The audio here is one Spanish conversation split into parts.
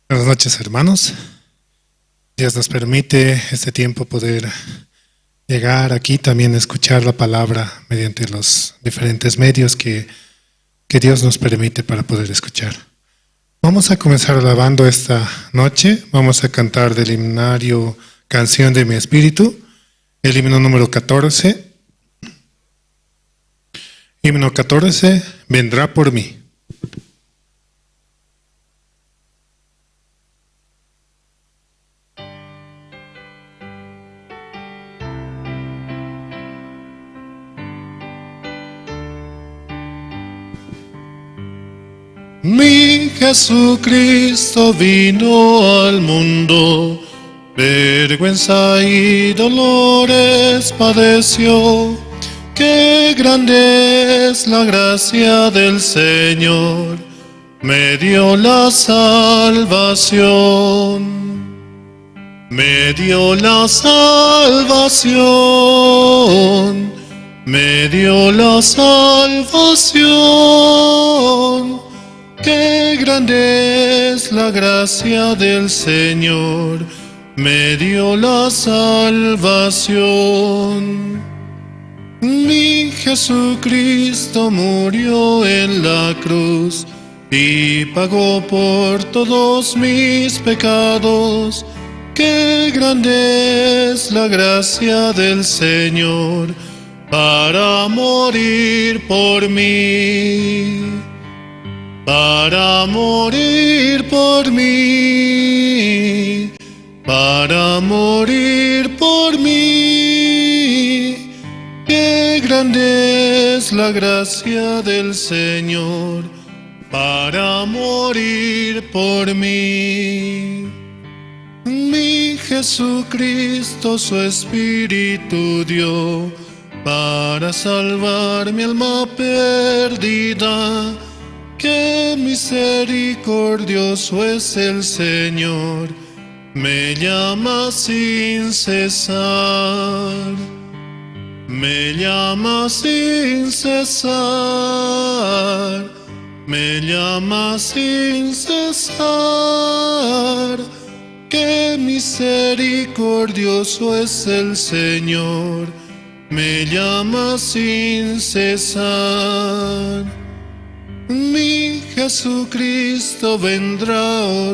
Buenas noches, hermanos. Dios nos permite este tiempo poder llegar aquí, también escuchar la palabra mediante los diferentes medios que Dios nos permite para poder escuchar. Vamos a comenzar alabando esta noche. Vamos a cantar del himnario Canción de mi Espíritu, el himno número 14. Himno 14, vendrá por mí. Mi Jesucristo vino al mundo, vergüenza y dolores padeció. Qué grande es la gracia del Señor, me dio la salvación. Me dio la salvación, me dio la salvación. Qué grande es la gracia del Señor, me dio la salvación. Mi Jesucristo murió en la cruz y pagó por todos mis pecados. Qué grande es la gracia del Señor para morir por mí. Para morir por mí, para morir por mí. Qué grande es la gracia del Señor para morir por mí. Mi Jesucristo su Espíritu dio para salvar mi alma perdida. Qué misericordioso es el Señor, me llama sin cesar, me llama sin cesar, me llama sin cesar. Qué misericordioso es el Señor, me llama sin cesar. Mi Jesucristo vendrá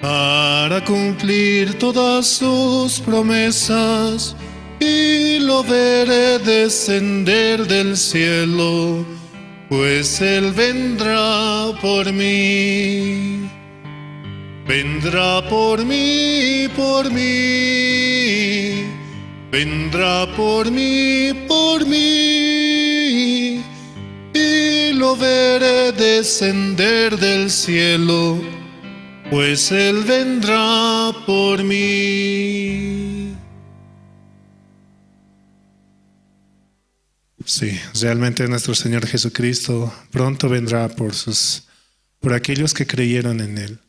para cumplir todas sus promesas y lo veré descender del cielo, pues Él vendrá por mí. Vendrá por mí, por mí. Vendrá por mí, por mí. Y lo veré descender del cielo, pues Él vendrá por mí. Sí, realmente nuestro Señor Jesucristo pronto vendrá por aquellos que creyeron en Él.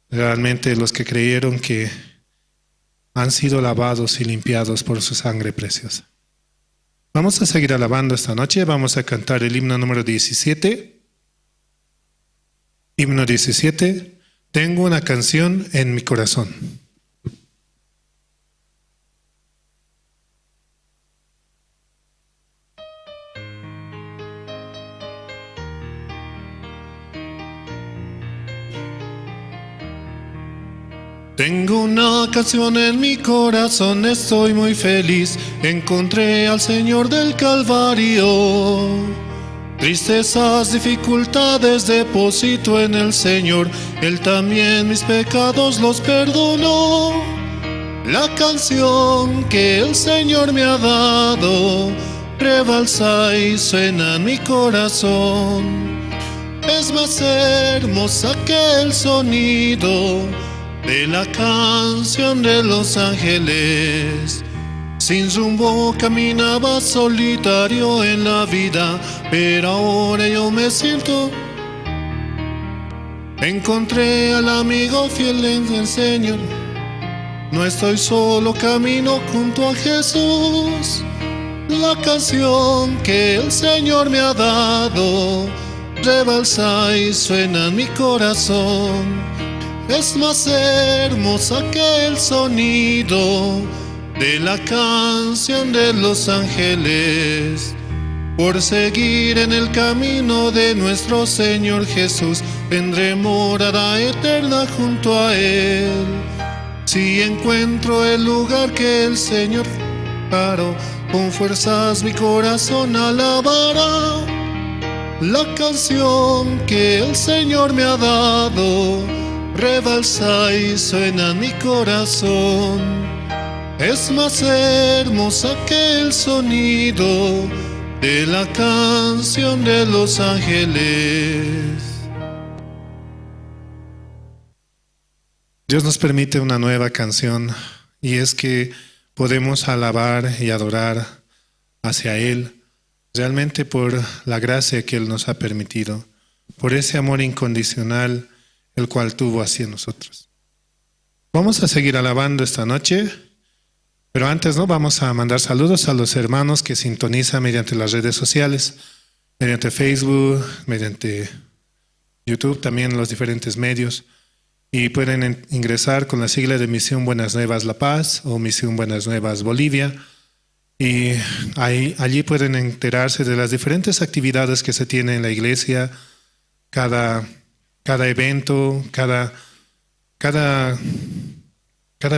Realmente los que creyeron que han sido lavados y limpiados por su sangre preciosa. Vamos a seguir alabando esta noche. Vamos a cantar el himno número 17. Himno 17. Tengo una canción en mi corazón. Tengo una canción en mi corazón, estoy muy feliz, encontré al Señor del Calvario. Tristezas, dificultades, deposito en el Señor, Él también mis pecados los perdonó. La canción que el Señor me ha dado, rebalsa y suena en mi corazón. Es más hermosa que el sonido de la canción de los ángeles. Sin rumbo caminaba solitario en la vida, pero ahora yo me siento. Encontré al amigo fiel en el Señor. No estoy solo, camino junto a Jesús. La canción que el Señor me ha dado rebalsa y suena en mi corazón. Es más hermosa que el sonido de la canción de los ángeles. Por seguir en el camino de nuestro Señor Jesús, tendré morada eterna junto a Él. Si encuentro el lugar que el Señor preparó, con fuerzas mi corazón alabará la canción que el Señor me ha dado. Rebalsa y suena en mi corazón. Es más hermosa que el sonido de la canción de los ángeles. Dios nos permite una nueva canción, y es que podemos alabar y adorar hacia Él, realmente por la gracia que Él nos ha permitido, por ese amor incondicional el cual tuvo hacia nosotros. Vamos a seguir alabando esta noche, pero antes vamos a mandar saludos a los hermanos que sintonizan mediante las redes sociales, mediante Facebook, mediante YouTube, también los diferentes medios, y pueden ingresar con la sigla de Misión Buenas Nuevas La Paz o Misión Buenas Nuevas Bolivia, y allí pueden enterarse de las diferentes actividades que se tienen en la iglesia, cada evento, cada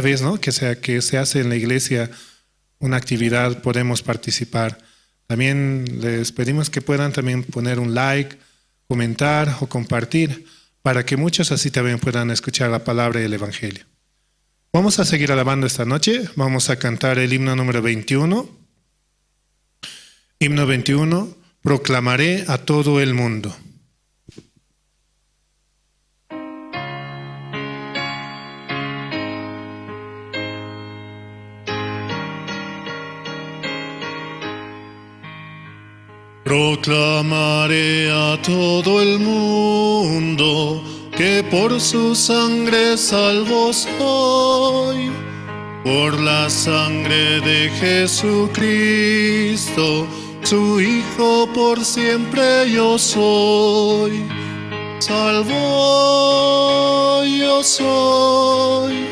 vez que se hace en la iglesia una actividad, podemos participar. También les pedimos que puedan también poner un like, comentar o compartir, para que muchos así también puedan escuchar la palabra y el evangelio. Vamos a seguir alabando esta noche. Vamos a cantar el himno número 21. Himno 21, proclamaré a todo el mundo. Proclamaré a todo el mundo que por su sangre salvo soy. Por la sangre de Jesucristo, su Hijo por siempre yo soy. Salvo yo soy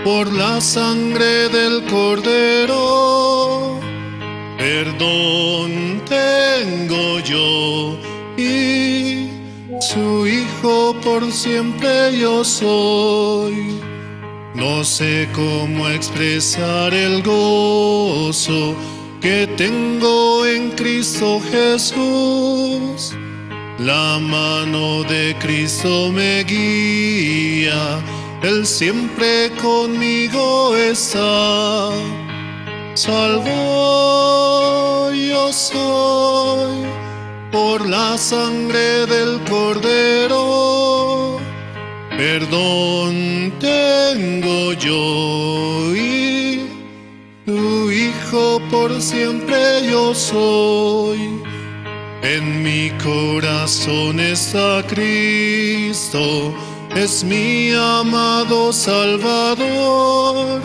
por la sangre del Cordero. Perdón tengo yo y su Hijo por siempre yo soy. No sé cómo expresar el gozo que tengo en Cristo Jesús. La mano de Cristo me guía, Él siempre conmigo está. Salvo yo soy por la sangre del Cordero. Perdón tengo yo y tu Hijo por siempre yo soy. En mi corazón está Cristo, es mi amado Salvador.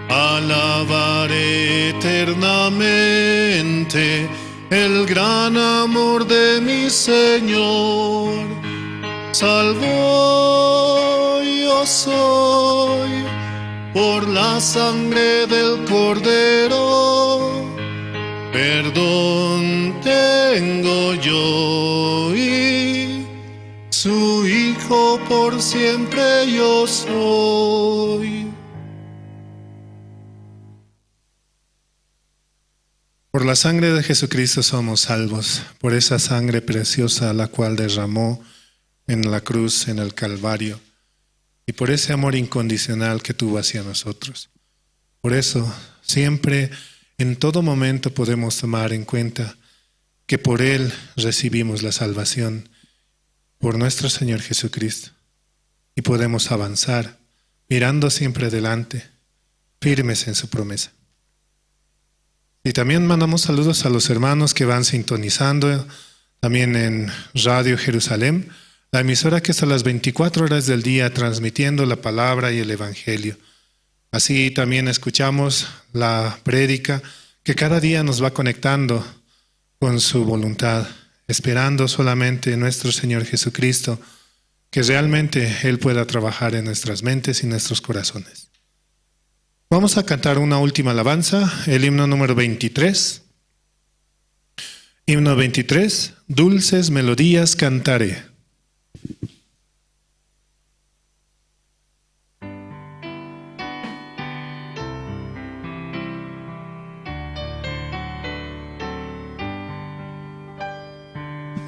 Alabaré eternamente el gran amor de mi Señor. Salvo yo soy por la sangre del Cordero. Perdón tengo yo y su Hijo por siempre yo soy. Por la sangre de Jesucristo somos salvos, por esa sangre preciosa la cual derramó en la cruz, en el Calvario, y por ese amor incondicional que tuvo hacia nosotros. Por eso, siempre, en todo momento podemos tomar en cuenta que por Él recibimos la salvación, por nuestro Señor Jesucristo, y podemos avanzar, mirando siempre adelante, firmes en su promesa. Y también mandamos saludos a los hermanos que van sintonizando, también en Radio Jerusalén, la emisora que está a las 24 horas del día transmitiendo la palabra y el evangelio. Así también escuchamos la prédica que cada día nos va conectando con su voluntad esperando solamente en nuestro Señor Jesucristo, que realmente Él pueda trabajar en nuestras mentes y nuestros corazones. Vamos a cantar una última alabanza, el himno número 23. Himno 23, dulces melodías cantaré.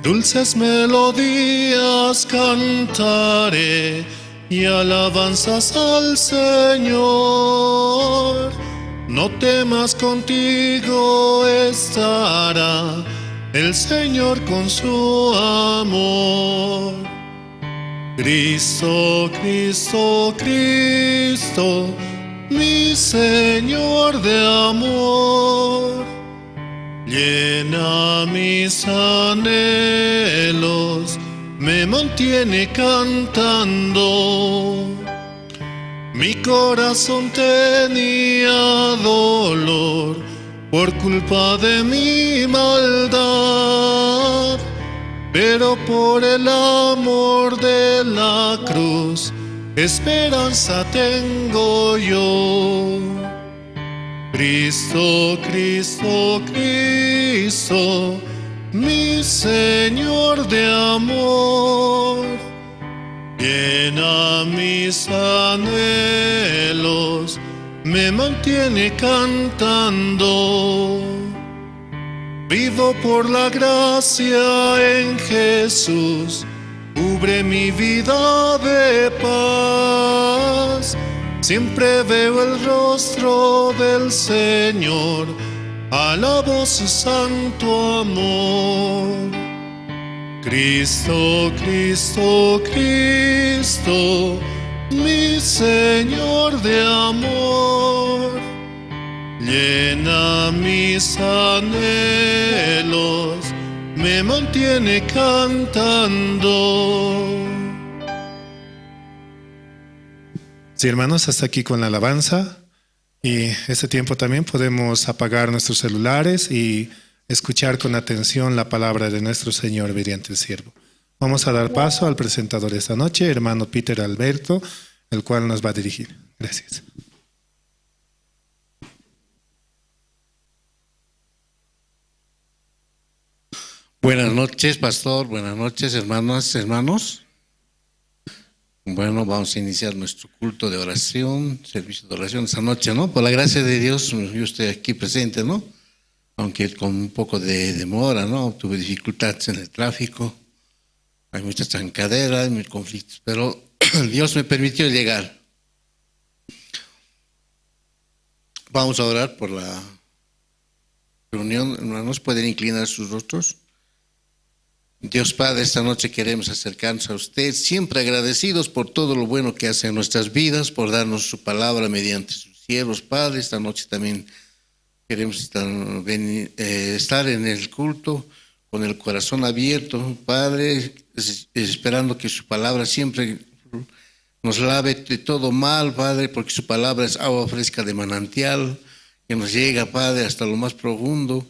Dulces melodías cantaré y alabanzas al Señor. No temas, contigo estará el Señor con su amor. Cristo, Cristo, Cristo, mi Señor de amor, llena mis anhelos, me mantiene cantando. Mi corazón tenía dolor por culpa de mi maldad, pero por el amor de la cruz, esperanza tengo yo. Cristo, Cristo, Cristo, mi Señor de amor, llena mis anhelos, me mantiene cantando. Vivo por la gracia en Jesús, cubre mi vida de paz. Siempre veo el rostro del Señor, alabo su santo amor. Cristo, Cristo, Cristo, mi Señor de amor, llena mis anhelos, me mantiene cantando. Sí, hermanos, hasta aquí con la alabanza. Y este tiempo también podemos apagar nuestros celulares y escuchar con atención la palabra de nuestro Señor mediante el siervo. Vamos a dar paso al presentador esta noche, hermano Peter Alberto, el cual nos va a dirigir. Gracias. Buenas noches, pastor. Buenas noches, hermanas, hermanos. Bueno, vamos a iniciar nuestro culto de oración, servicio de oración esta noche, ¿no? Por la gracia de Dios, yo estoy aquí presente, ¿no? Aunque con un poco de demora, ¿no? Tuve dificultades en el tráfico, hay muchas trancaderas, hay muchos conflictos, pero Dios me permitió llegar. Vamos a orar por la reunión, hermanos, pueden inclinar sus rostros. Dios Padre, esta noche queremos acercarnos a usted, siempre agradecidos por todo lo bueno que hace en nuestras vidas, por darnos su palabra mediante sus siervos, Padre. Esta noche también queremos estar en el culto con el corazón abierto, Padre, esperando que su palabra siempre nos lave de todo mal, Padre, porque su palabra es agua fresca de manantial, que nos llega, Padre, hasta lo más profundo.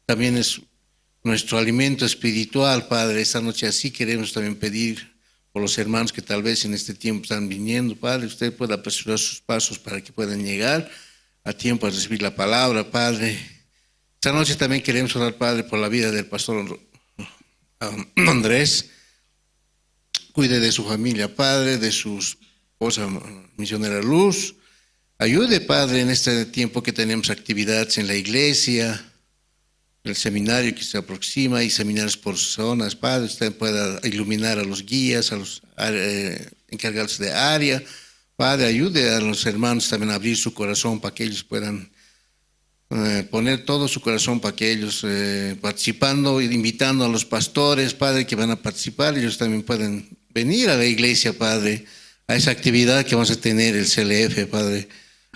También es nuestro alimento espiritual, Padre. Esta noche así queremos también pedir por los hermanos que tal vez en este tiempo están viniendo, Padre. Usted pueda apresurar sus pasos para que puedan llegar a tiempo a recibir la palabra, Padre. Esta noche también queremos orar, Padre, por la vida del pastor Andrés. Cuide de su familia, Padre, de su esposa misionera Luz. Ayude, Padre, en este tiempo que tenemos actividades en la iglesia, el seminario que se aproxima y seminarios por zonas. Padre, usted pueda iluminar a los guías, a los encargados de área. Padre, ayude a los hermanos también a abrir su corazón para que ellos puedan poner todo su corazón para que ellos participando, invitando a los pastores, Padre, que van a participar, ellos también pueden venir a la iglesia, Padre, a esa actividad que vamos a tener, el CLF, Padre.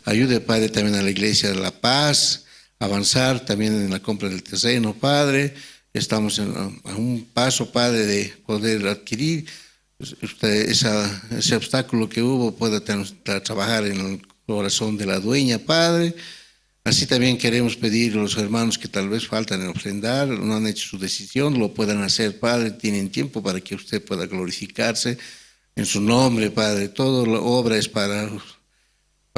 Ayude, Padre, también a la iglesia de La Paz, avanzar también en la compra del terreno, Padre. Estamos a un paso, Padre, de poder adquirir ese obstáculo que hubo, pueda trabajar en el corazón de la dueña, Padre. Así también queremos pedir a los hermanos que tal vez faltan en ofrendar, no han hecho su decisión, lo puedan hacer, Padre, tienen tiempo para que usted pueda glorificarse en su nombre, Padre. Toda la obra es para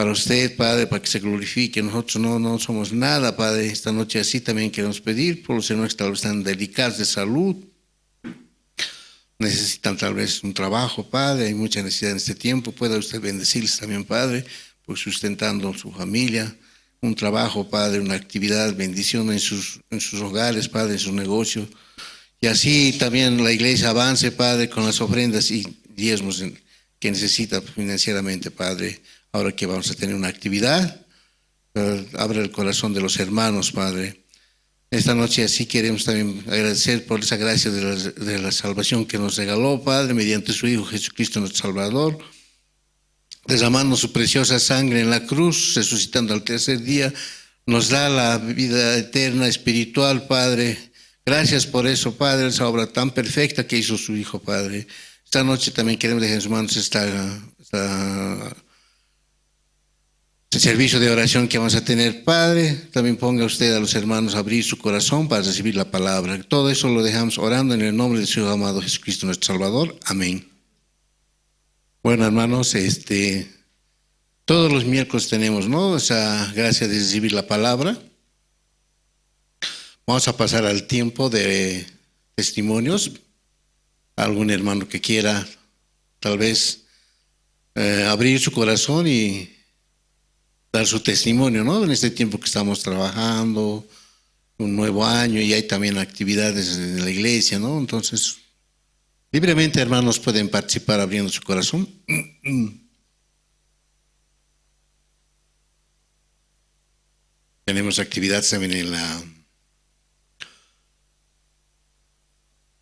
usted, Padre, para que se glorifique. Nosotros no somos nada, Padre. Esta noche así también queremos pedir por los hermanos que tal vez están delicados de salud, necesitan tal vez un trabajo, Padre, hay mucha necesidad en este tiempo. Pueda usted bendecirles también, Padre, por sustentando su familia, un trabajo, Padre, una actividad, bendición en sus hogares, Padre, en sus negocios. Y así también la iglesia avance, Padre, con las ofrendas y diezmos que necesita financieramente, Padre. Ahora que vamos a tener una actividad, abre el corazón de los hermanos, Padre. Esta noche así queremos también agradecer por esa gracia de la salvación que nos regaló, Padre, mediante su Hijo Jesucristo nuestro Salvador, derramando su preciosa sangre en la cruz, resucitando al tercer día, nos da la vida eterna espiritual, Padre. Gracias por eso, Padre, esa obra tan perfecta que hizo su Hijo, Padre. Esta noche también queremos dejar en sus manos este servicio de oración que vamos a tener, Padre. También ponga usted a los hermanos a abrir su corazón para recibir la palabra. Todo eso lo dejamos orando en el nombre de su amado Jesucristo nuestro Salvador. Amén. Bueno, hermanos, todos los miércoles tenemos, ¿no?, esa gracia de recibir la palabra. Vamos a pasar al tiempo de testimonios. Algún hermano que quiera tal vez abrir su corazón y dar su testimonio, ¿no?, en este tiempo que estamos trabajando, un nuevo año, y hay también actividades en la iglesia, ¿no? Entonces, libremente, hermanos, pueden participar abriendo su corazón. Tenemos actividades también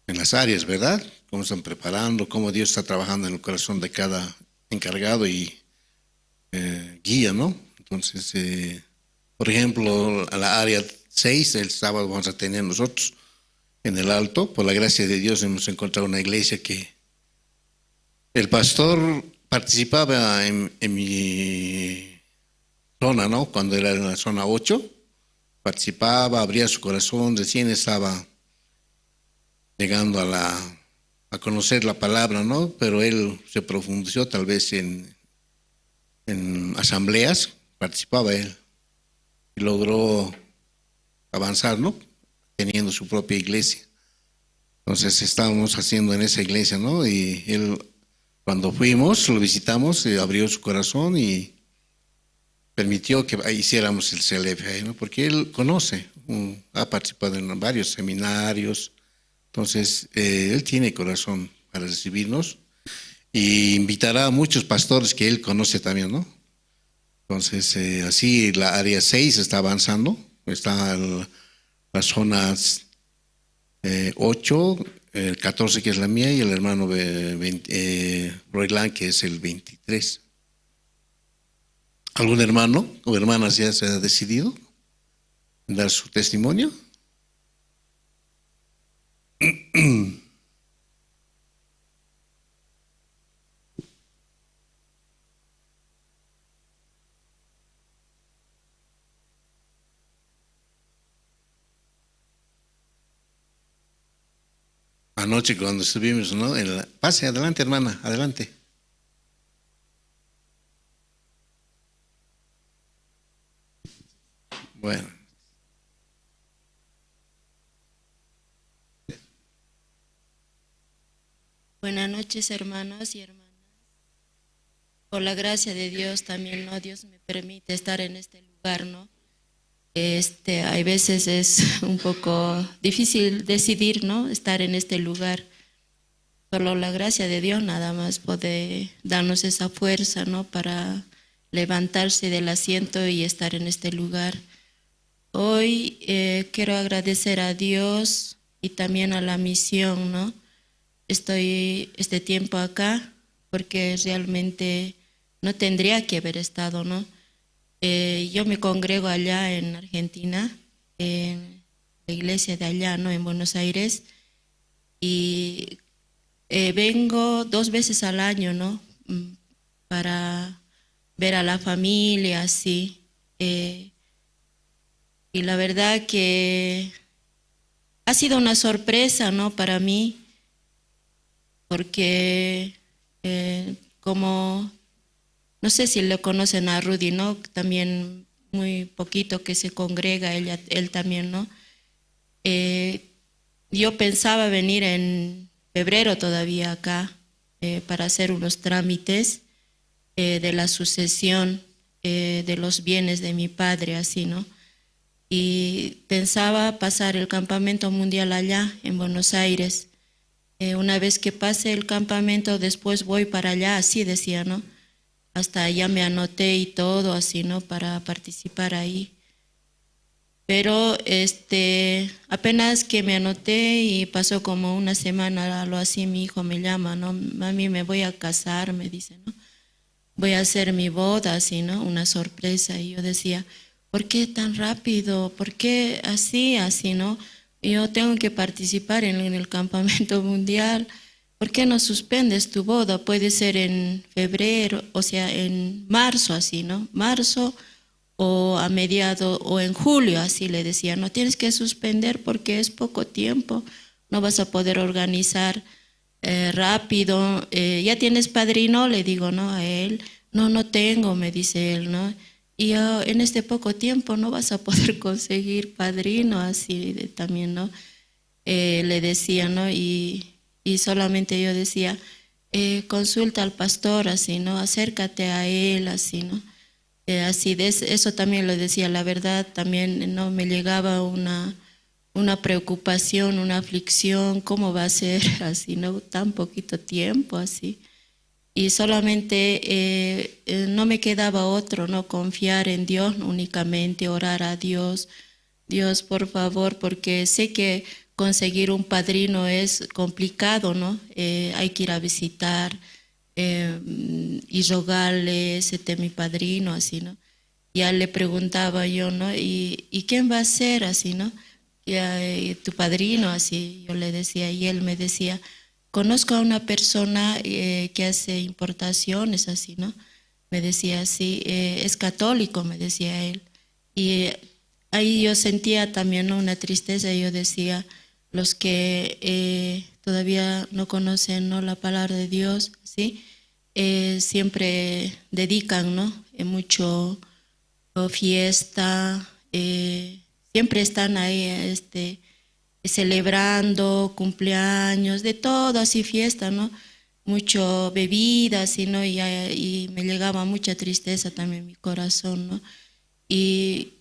en las áreas, ¿verdad? Cómo están preparando, cómo Dios está trabajando en el corazón de cada encargado y guía, ¿no? Entonces, por ejemplo, a la área 6, el sábado vamos a tener nosotros en el Alto. Por la gracia de Dios hemos encontrado una iglesia que el pastor participaba en mi zona, ¿no? Cuando era en la zona 8, participaba, abría su corazón, recién estaba llegando a conocer la palabra, ¿no? Pero él se profundizó tal vez en asambleas, participaba él y logró avanzar, ¿no?, teniendo su propia iglesia. Entonces estábamos haciendo en esa iglesia, ¿no? Y él, cuando fuimos, lo visitamos, abrió su corazón y permitió que hiciéramos el CLF, ¿no? Porque él conoce, ha participado en varios seminarios. Entonces, él tiene corazón para recibirnos y invitará a muchos pastores que él conoce también, ¿no? Entonces, así la área 6 está avanzando, está las zonas 8, 14 que es la mía y el hermano Roylan que es el 23. ¿Algún hermano o hermana ya se ha decidido dar su testimonio? Anoche cuando estuvimos, ¿no? Pase, adelante, hermana, adelante. Bueno. Buenas noches, hermanos y hermanas. Por la gracia de Dios también, ¿no?, Dios me permite estar en este lugar, ¿no? Hay veces es un poco difícil decidir, ¿no?, estar en este lugar. Solo la gracia de Dios nada más puede darnos esa fuerza, ¿no?, para levantarse del asiento y estar en este lugar. Hoy quiero agradecer a Dios y también a la misión, ¿no? Estoy este tiempo acá porque realmente no tendría que haber estado, ¿no? Yo me congrego allá en Argentina, en la iglesia de allá, ¿no?, en Buenos Aires, y vengo 2 veces al año, ¿no?, para ver a la familia, así. Y la verdad que ha sido una sorpresa, ¿no? Para mí, porque como, no sé si lo conocen a Rudy, ¿no? También muy poquito que se congrega, él también, ¿no? Yo pensaba venir en febrero todavía acá para hacer unos trámites de la sucesión de los bienes de mi padre, así, ¿no? Y pensaba pasar el campamento mundial allá, en Buenos Aires. Una vez que pase el campamento, después voy para allá, así decía, ¿no? Hasta allá me anoté y todo, así, ¿no? Para participar ahí. Pero apenas que me anoté y pasó como una semana, algo así, mi hijo me llama, ¿no? Mami, me voy a casar, me dice, ¿no? Voy a hacer mi boda, así, ¿no? Una sorpresa. Y yo decía, ¿por qué tan rápido? ¿Por qué así, así, no? Yo tengo que participar en el campamento mundial. ¿Por qué no suspendes tu boda? Puede ser en febrero, o sea, en marzo, así, ¿no? Marzo o a mediados, o en julio, así le decía, no tienes que suspender porque es poco tiempo, no vas a poder organizar rápido. ¿Ya tienes padrino? Le digo, ¿no? A él, no, no tengo, me dice él, ¿no? Y en este poco tiempo no vas a poder conseguir padrino, así también, ¿no? Le decía, ¿no? Y solamente yo decía, consulta al pastor, así, ¿no? Acércate a él, así, ¿no? Así de eso también lo decía, la verdad también no me llegaba una preocupación, una aflicción, ¿cómo va a ser así, no? Tan poquito tiempo, así. Y solamente no me quedaba otro, ¿no? Confiar en Dios únicamente, orar a Dios. Dios, por favor, porque sé que conseguir un padrino es complicado, ¿no? Hay que ir a visitar y rogarle, ese mi padrino, así, ¿no? Ya le preguntaba yo, ¿no? ¿Y quién va a ser así, no? Ya, tu padrino, así, yo le decía, y él me decía, conozco a una persona que hace importaciones, así, ¿no? Me decía así, es católico, me decía él. Y ahí yo sentía también, ¿no? Una tristeza, y yo decía, los que todavía no conocen, ¿no? La palabra de Dios, ¿sí? Siempre dedican, ¿no? Mucho fiesta, siempre están ahí celebrando cumpleaños, de todo, así fiesta, ¿no? Mucho bebida, así, ¿no? Y me llegaba mucha tristeza también en mi corazón, ¿no? Y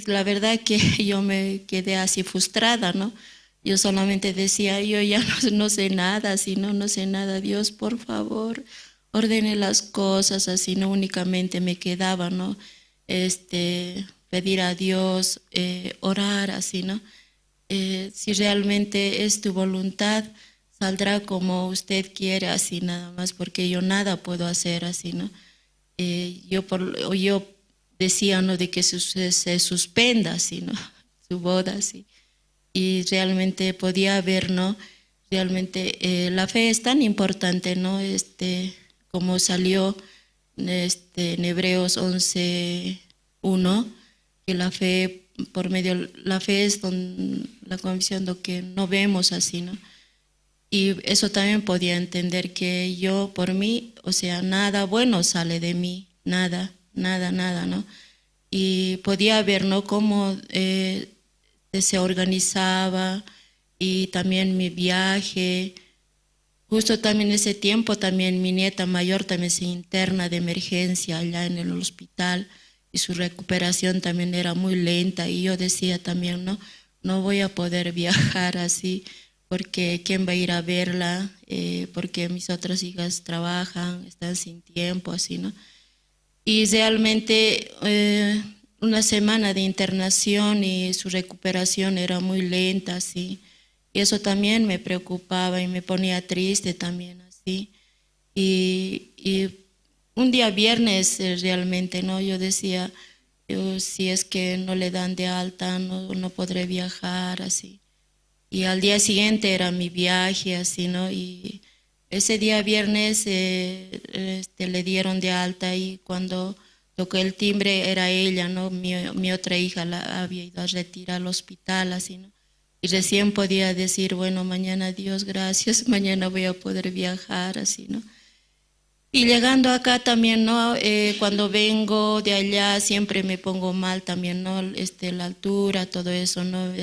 la verdad que yo me quedé así frustrada, ¿no? Yo solamente decía, yo ya no sé nada, así, no sé nada, Dios, por favor, ordene las cosas, así, no únicamente me quedaba, ¿no? Pedir a Dios, orar, así, ¿no? Si realmente es tu voluntad, saldrá como usted quiere, así nada más, porque yo nada puedo hacer, así, ¿no? Yo decía, ¿no? De que se suspenda, así, ¿no? Su boda, así. Y realmente podía ver, ¿no? Realmente la fe es tan importante, ¿no? Como salió en Hebreos 11:1, que la fe es la convicción de que no vemos, así, ¿no? Y eso también podía entender que yo, por mí, o sea, nada bueno sale de mí, nada, nada, nada, ¿no? Y podía ver, ¿no? Cómo se organizaba, y también mi viaje. Justo también ese tiempo, también mi nieta mayor también se interna de emergencia allá en el hospital, y su recuperación también era muy lenta, y yo decía también, no voy a poder viajar así, porque ¿quién va a ir a verla? Porque mis otras hijas trabajan, están sin tiempo, así, ¿no? Y realmente una semana de internación y su recuperación era muy lenta, así. Y eso también me preocupaba y me ponía triste también, así. Y un día viernes realmente, ¿no? Yo decía, si es que no le dan de alta, no podré viajar, así. Y al día siguiente era mi viaje, así, ¿no? Y ese día viernes le dieron de alta, y cuando tocó el timbre, era ella, ¿no? Mi otra hija la había ido a retirar al hospital, así, ¿no? Y recién podía decir, bueno, mañana Dios, gracias, mañana voy a poder viajar, así, ¿no? Y llegando acá también, ¿no? Cuando vengo de allá siempre me pongo mal también, ¿no? La altura, todo eso, ¿no?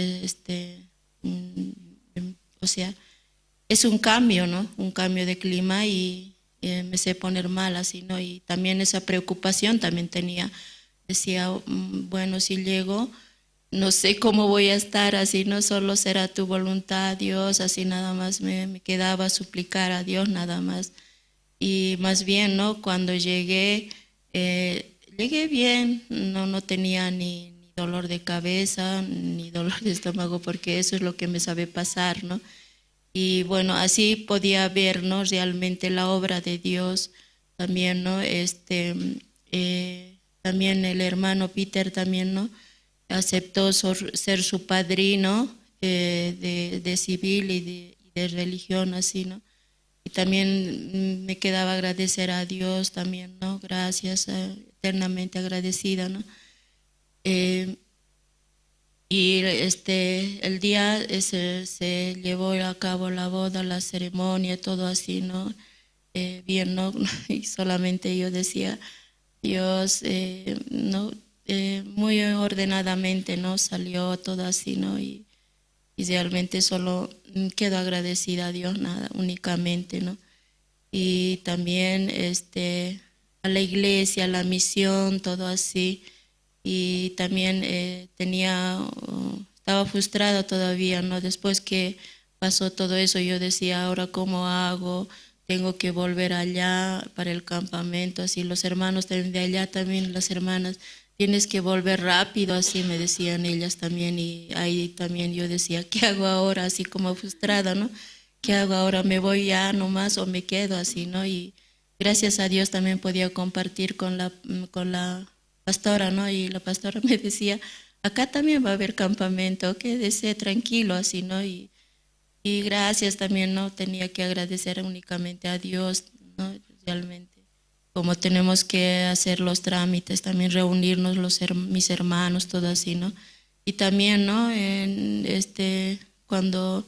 Mm, o sea, es un cambio, ¿no? Un cambio de clima y me sé poner mal así, ¿no? Y también esa preocupación también tenía. Decía, bueno, si llego, no sé cómo voy a estar así, no solo será tu voluntad, Dios, así nada más me quedaba suplicar a Dios nada más. Y más bien, ¿no? Cuando llegué bien, no tenía ni dolor de cabeza, ni dolor de estómago, porque eso es lo que me sabe pasar, ¿no? Y bueno, así podía ver, ¿no? Realmente la obra de Dios también, ¿no? También el hermano Peter también, ¿no? Aceptó ser su padrino de civil y de religión, así, ¿no? Y también me quedaba agradecer a Dios también, ¿no? Gracias, eternamente agradecida, ¿no? Eh, y el día se llevó a cabo la boda, la ceremonia, todo así, ¿no? Bien, ¿no? Y solamente yo decía, Dios, ¿no? Muy ordenadamente, ¿no? Salió todo así, ¿no? Y realmente solo quedo agradecida a Dios, nada, únicamente, ¿no? Y también a la iglesia, a la misión, todo así. Y también estaba frustrada todavía, ¿no? Después que pasó todo eso, yo decía, ahora cómo hago, tengo que volver allá para el campamento, así los hermanos también de allá, también las hermanas, tienes que volver rápido, así me decían ellas también, y ahí también yo decía, ¿qué hago ahora? Así como frustrada, ¿no? ¿Qué hago ahora? ¿Me voy ya nomás o me quedo así, ¿no? Y gracias a Dios también podía compartir con la pastora, ¿no? Y la pastora me decía, acá también va a haber campamento, quédese tranquilo así, ¿no? Y gracias también, ¿no? Tenía que agradecer únicamente a Dios, ¿no? Realmente, como tenemos que hacer los trámites, también reunirnos mis hermanos, todo así, ¿no? Y también, ¿no? Cuando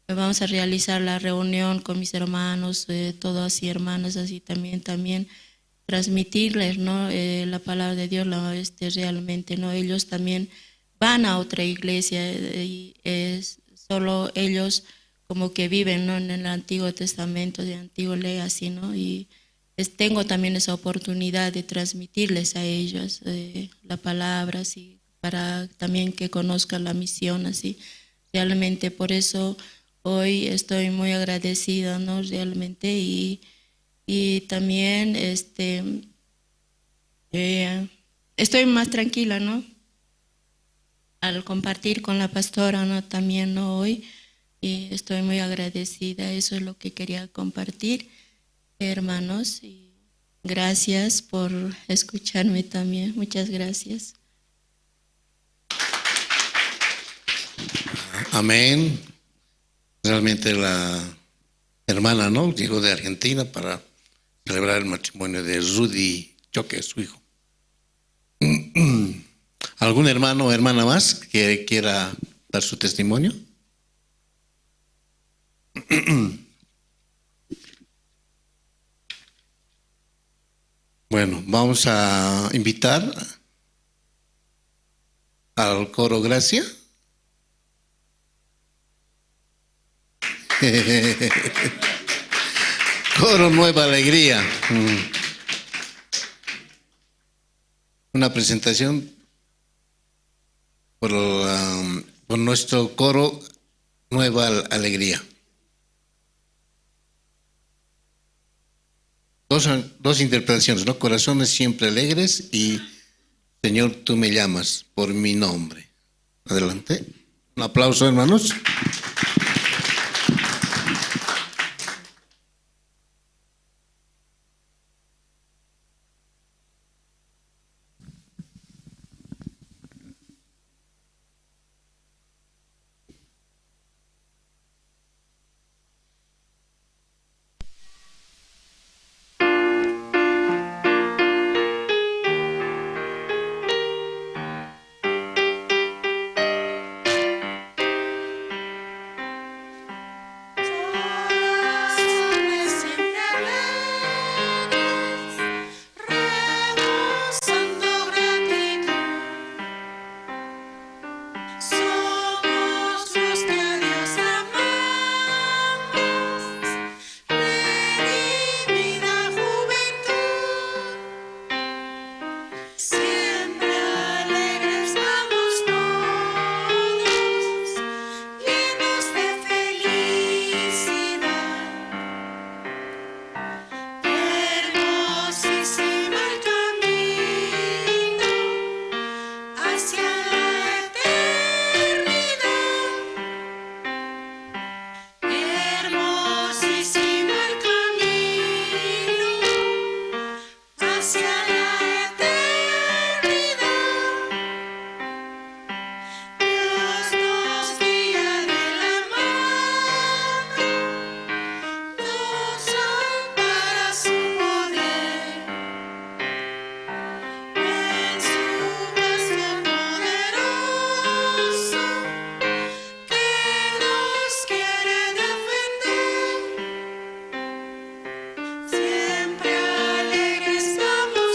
vamos a realizar la reunión con mis hermanos, todo así, hermanas, así también transmitirles, ¿no? La palabra de Dios, realmente, ¿no? Ellos también van a otra iglesia y es solo ellos como que viven, ¿no? En el Antiguo Testamento, de Antiguo Ley, así, ¿no? Y tengo también esa oportunidad de transmitirles a ellos la palabra, así, para también que conozcan la misión, así. Realmente por eso hoy estoy muy agradecida, ¿no? Realmente y también estoy más tranquila, ¿no? Al compartir con la pastora, ¿no? También, ¿no? Hoy y estoy muy agradecida, eso es lo que quería compartir, hermanos, y gracias por escucharme también, muchas gracias. Amén. Realmente la hermana, ¿no? Llegó de Argentina para celebrar el matrimonio de Rudy Choque, su hijo. ¿Algún hermano o hermana más que quiera dar su testimonio? Bueno, vamos a invitar al coro Gracia. Coro Nueva Alegría. Una presentación por nuestro coro Nueva Alegría. Dos interpretaciones, ¿no? Corazones siempre alegres y Señor, tú me llamas por mi nombre. Adelante. Un aplauso, hermanos. Siempre alegres estamos.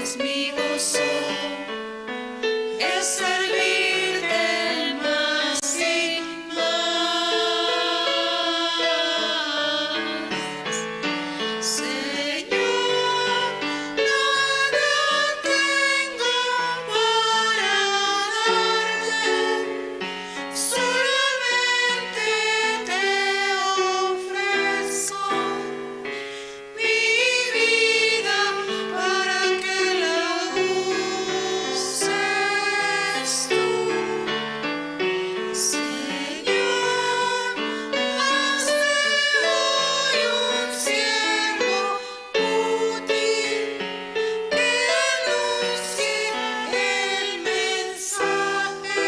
es mi gozo, es servirte más y más. Señor, nada tengo para darte, solamente te ofrezco mi vida para que la uses tú. Señor, hazme hoy un siervo útil que anuncie el mensaje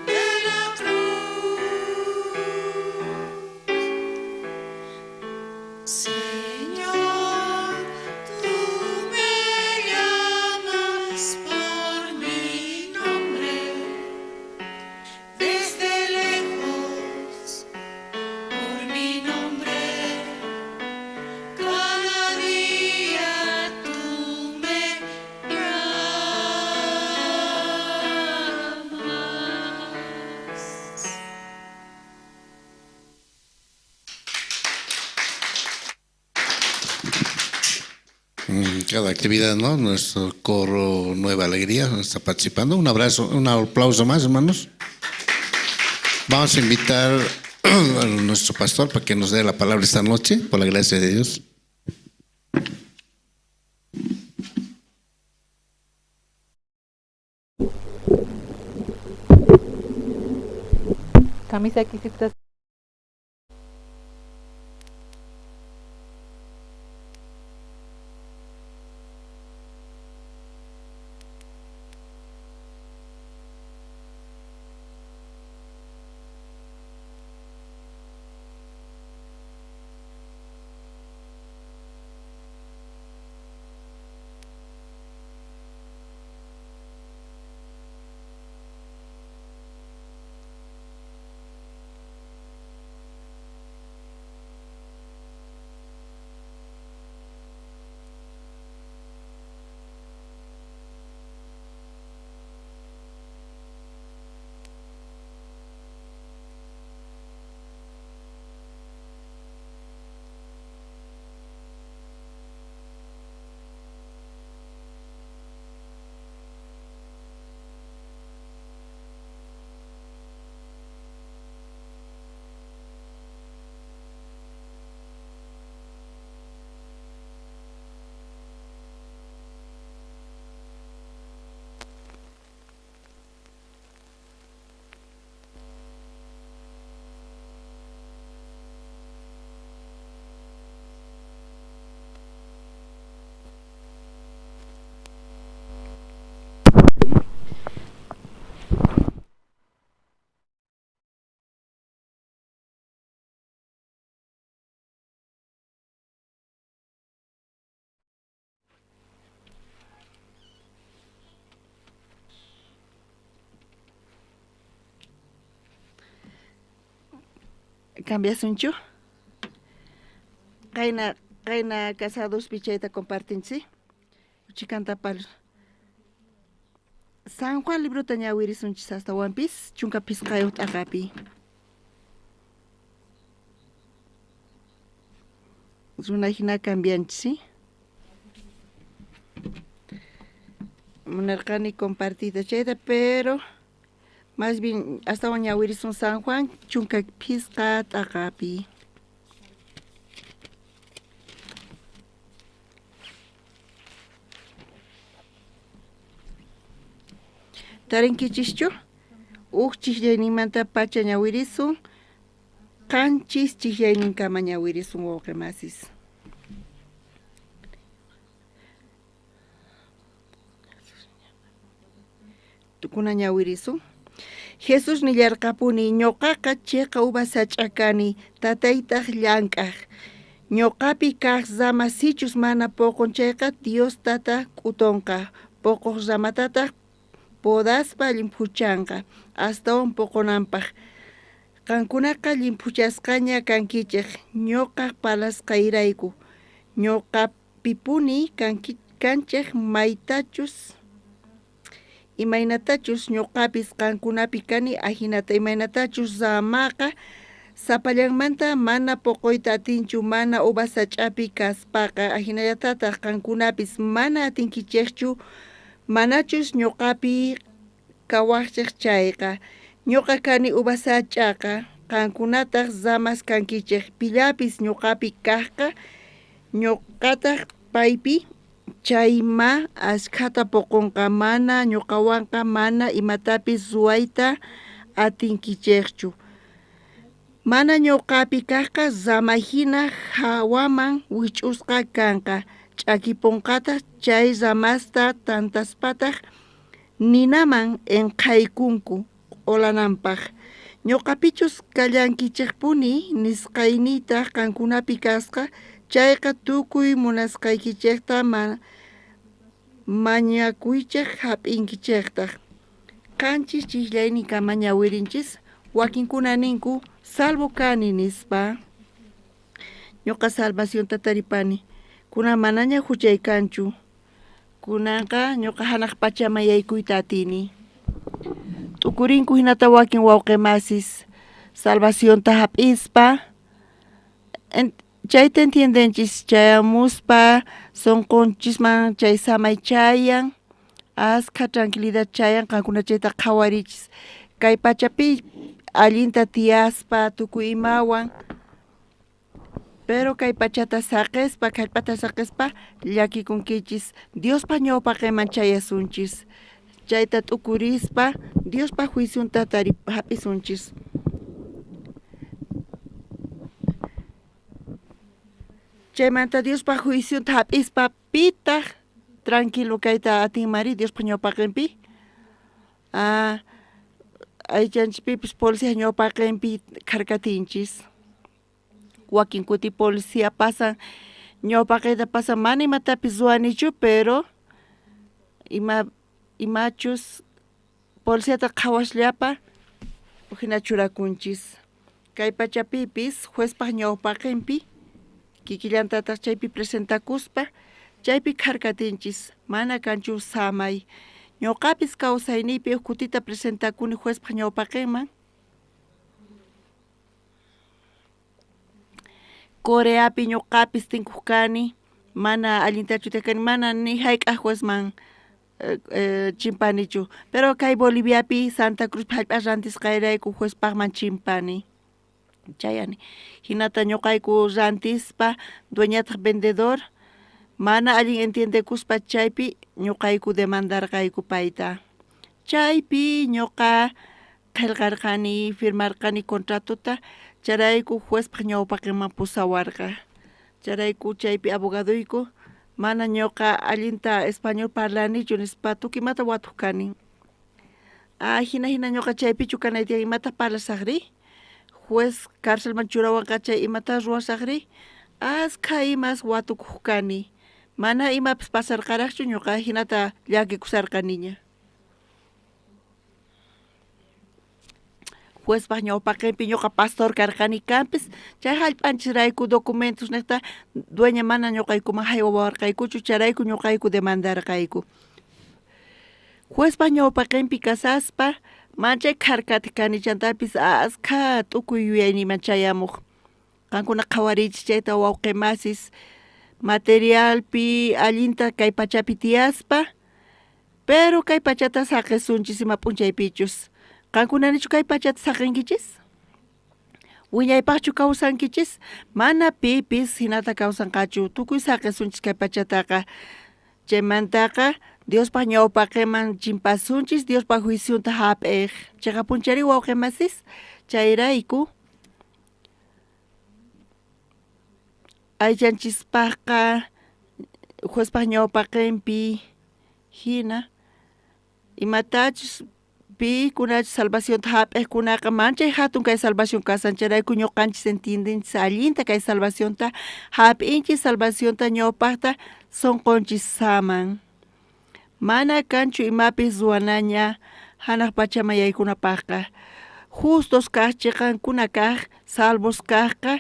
de la cruz. Señor, tú me llamas por mi nombre, desde lejos, por mi nombre, cada día tú me llamas. Cada actividad, ¿no? Nuestro coro Nueva Alegría está participando. Un abrazo, un aplauso más, hermanos. Vamos a invitar a nuestro pastor para que nos dé la palabra esta noche, por la gracia de Dios. Camisa que está. ¿Cambias un chu? Gaina casados pichaita compartinsi. Chicanta pal. San Juan libro tanya wiris un hasta One Piece. Chunka piscayot agapi. Una hina cambianchi. Monarcani compartida cheta, pero más bien hasta Oña wiris un San Juan. Chunka piscat agapi. Tarin kichischu, chihyaynimanta pacha ñawirisun, kanchis chihyayninkama ñawirisun wawqimasis. Tukuna ñawirisun. Jesús nillarqapuni ñuqaqa chiqa uva sach'akani tataytaq llank'aq. Ñuqapi kaq zama sichus mana poqon chayqa Dios tata k'utonqa. Poqoq zamatataq podaspa limpuchanqa astawan poqonampaq. Qankunaqa limpuchasqaña kankichik ñuqaq palasqayrayku. ñuqapipuni kanchik maytachus imaynatachus ñuqapis qankunapi kani ajinata imaynatachus zamaqa sapallanmanta mana puquyta atinchu mana uva sach'api kaspaqa ajinallatataq qankunapis mana atinkichikchu manachus ñuqapi kawaqchik chayqa ñuqa kani uva sach'aqa qankunataq zamas kankichik pillapis ñuqapi kaqqa ñuqataq paypi chayma ashkhata puqunqa mana ñuqawanqa mana imatapis ruwayta atinkichikchu mana ñuqapi kaqqa zamahina hawaman wich'usqa kanqa ch'aki punqataq chay zamasta tantaspataq ninaman enqaykunku olananpaq ñuqapichus kallankichikpuni nisqayniyta qankunapi kasqa chayqa tukuy munasqaykichikta mañakuychik hap'inkichiktaq qanchis chiklayninka mañawirinchis wakinkuna ninku salvo kani nispa ñuqa salvacionta taripani kunan manaña huchaykanchu kunanqa ñuqa hanaq pachaman yaykuyta atini t'ukurinku hinata wakin wawqimasis salvacionta hap'ispa chayta entiendenchis chayamuspa sunqunchikman chay samay chayan ashka tranquilidad chayan qankuna chayta qhawarichis kay pachapi allinta tiyaspa tukuy imawan pero kay pachata saqispa kallpata saqispa llakikunkichis Diospa ñawpaqman chayasunchis chayta t'ukurispa Diospa juiciunta hapisunchis chaymanta Diospa juiciunta hap'ispa pitaq tranquilo kayta atinmari Diospa ñawpaqinpi aychanchikpipis policía ñawpaqinpi karkatinchis wakin kuti policía pasan ñawpaqita pasan mana imatapis ruwanichu pero imachus policíata qhawashllapa hina churakunchis kay pachapipis juezpaq ñawpaqinpi kikillantataq chaypi presentakuspa chaypi karkatinchis mana kanchu samay ñuqapis kawsayniypi kutita presentakuni juezpaq ñawpaqinman Coreapi ñuqapis tinkuq kani mana allintachu tikani mana ni hayk'aq juezman chimpanichu pero kay Boliviapi Santa Cruzpi hallp'aq rantisqayrayku juezpaqman chimpani chayani hinata ñuqayku rantispa dueñataq vendedor mana allin entiendekuspa chaypi ñuqayku demandarqayku payta chaypi ñuqa qillqarqani firmarqani contratuta charayku juezpaq ñawpaqinman pusawarqa charayku chaypi abogaduyku mana ñuqa allinta español parlanichu nispa tukimata watuq kani hina ñuqa chaypichu kanay tiyan imata parlasaqri juez cárcelman churawanqa chay imata ruwasaqri ashka imas watukuq kani mana imapis pasarqaraqchu ñuqa hinata llakikusarqaniña juezpaq ñawpaqinpi ñuqa pastor karqani kanpis chay hallp'anchisrayku documentos niqta dueña mana ñuqaykuman haywawarqaykuchu charayku ñuqayku demandarqayku juezpaq ñawpaqinpi kasaspa manchay karkati kani chantapis ashka t'ukuy yuyayniman chayamuq qankuna qhawarichis chayta wawqimasis materialpi allinta kay pachapi tiyaspa pero kay pachata saqisunchis ima p'unchaypichus qankunanichu kay pachata saqinkichis wiñaypaqchu kawsankichis mana pipis hinata kawsanqachu tukuy saqisunchis kay pachataqa chaymantaqa Diospa ñawpaqinman chimpasunchis Diospa juiciunta hap'ik chayqa punchari wawqimasis chayrayku aychanchispaqa juezpaq ñawpaqinpi hina imatachus pi kunachus salvacionta hap'ikkunaqa manchay hatun kay salvación kasan charayku ñuqanchis entiendenchis allinta kay salvacionta hap'inchis salvacionta ñawpaqta sunqunchis saman mana kanchu imapis ruwanaña hanaq pachaman yaykunapaqqa justos kaq chiqankuna kaq salvos kaqqa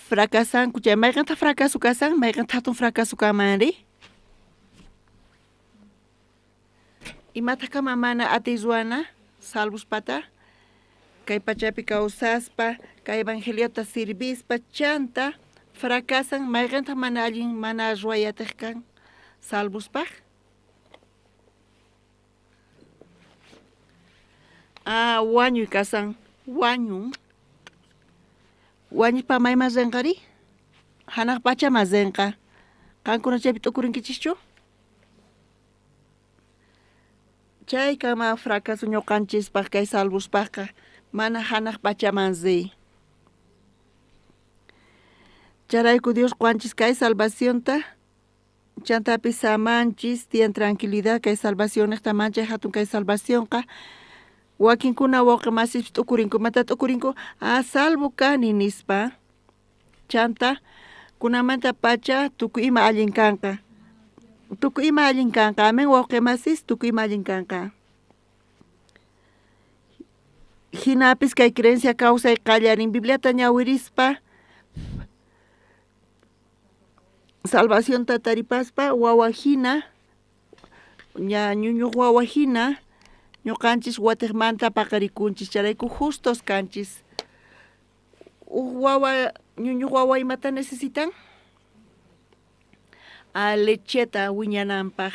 fracasan kuchay mayqanta fracaso kasan mayqanta hatun fracaso kamanri imata kama mana atizwana salvuspata kay pachapi kawsaspa kay evangeliota sirvispa chanta fracasan mayqanta mana allin mana ruwayatiq kan salvuspaq wañuy kasan wañun wañipa mayman rinqari hanaq pachaman rinqa qankuna chaypi t'ukurinkichikchu chay kama fracaso ñuqanchispaq kay salvuspaqqa mana hanaq pachaman ri charayku Dios qanchis kay salvacionta chantapi samanchis tiyan tranquilidad kay salvación esta hatun kay salvacionqa wakinkuna wawqimasipis t'ukurinku mata t'ukurinku salvo kani nispa chanta kunamanta pacha tukuy ima allin kanqa tukuy ima allin kanqa amen wawqimasis tukuy ima allin kanqa hinapis kay creencia kawsay qallarin Bibliata ñawirispa salvación tataripaspa wawa hina ñuñuq wawa hina ñuqanchis watiqmanta paqarikunchis charayku justos kanchis ñuñuq wawa imata necesitan lecheta wiñananpaq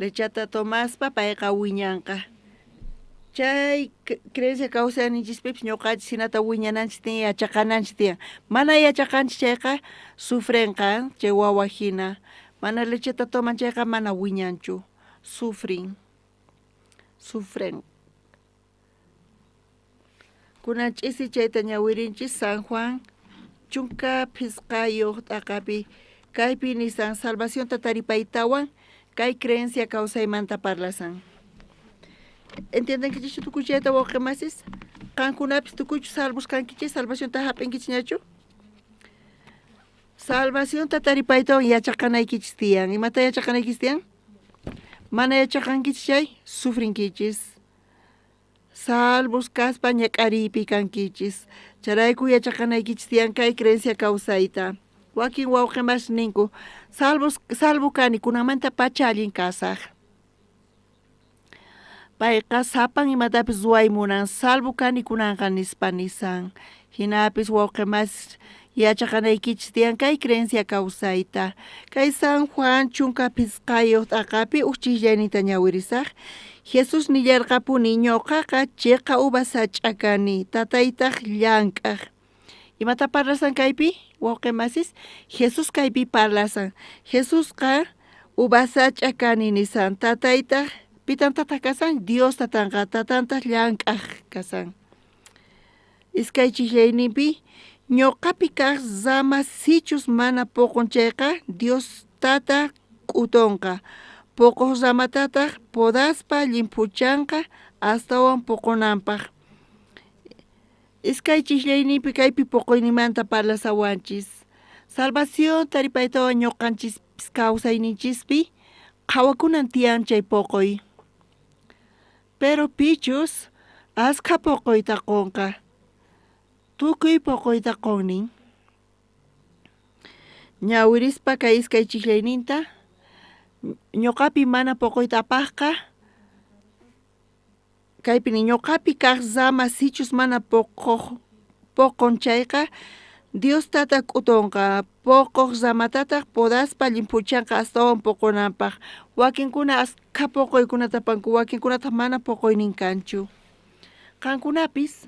lechata tomaspa payqa wiñanqa chay creencia kawsayninchispipis ñuqanchis hinata wiñananchis tiyan yachaqananchis tiyan mana yachaqanchis chayqa sufrenqa chay wawa hina mana lecheta toman chayqa mana wiñanchu sufren kunan ch'isi chayta ñawirinchis San Juan chunka pisqayuq t'aqapi kaypi nisan salvación tataripaytawan kay creencia kawsaymanta parlasan ¿entiendenkichis tukuy chayta wawqimasis? Qankunapis tukuychu salvos kankichis salvacionta hap'inkichñachu? Salvación tataripaytawan yachaqanaykichis tiyan imata yachaqanaykis tiyan? Mana yachaqankichis chay sufrinkichis salvos kaspa ñak'aripi kankichis charayku yachaqanaykichis tiyan kay creencia kawsayta wakin wawqimas ninku salvo kani kunamanta pacha allin kasaq payqa sapan imatapis ruwaymunan salvo kani kunanqa nispa nisan hinapis wawqimas yachaqanaykichis tiyan kay creencia kawsayta kay San Juan chunka pisqayuq t'aqapi uchisllaynita ñawirisaq Jesus nillarqapuni ñuqaqa chiqa uva sach'akani tataytaq llank'aq imata parlasan kaypi wawqimasis Jesus kaypi parlasan Jesusqa uva sach'akani nisan tataytaq pitan tata kasan Dios tatanqa tatantaq llank'aq kasan iskay chillayninpi ñuqapi kaq zama sichus mana puqun chayqa Dios tata k'utunqa puquq zamatataq podaspa llimpuchanqa astawan puqunanpaq iskay chillayninpi kaypi puquynimanta parlasawanchis salvación taripaytawan ñuqanchispis kawsayninchispi qhawakunan tiyan chay puquy pero pichus askha puquyta qunqa tukuy puquyta qunnin ñawirispa kay iskay chillayninta ñuqapi mana puquyta apaqqa kaypini ñuqapi kaq zama sichus mana puqun chayqa Dios tata k'utunqa puquq zamatataq podaspa llimpuchanqa astawan puqunanpaq wakinkuna askha puquykunata panku wakinkunata mana puquynin kanchu qankunapis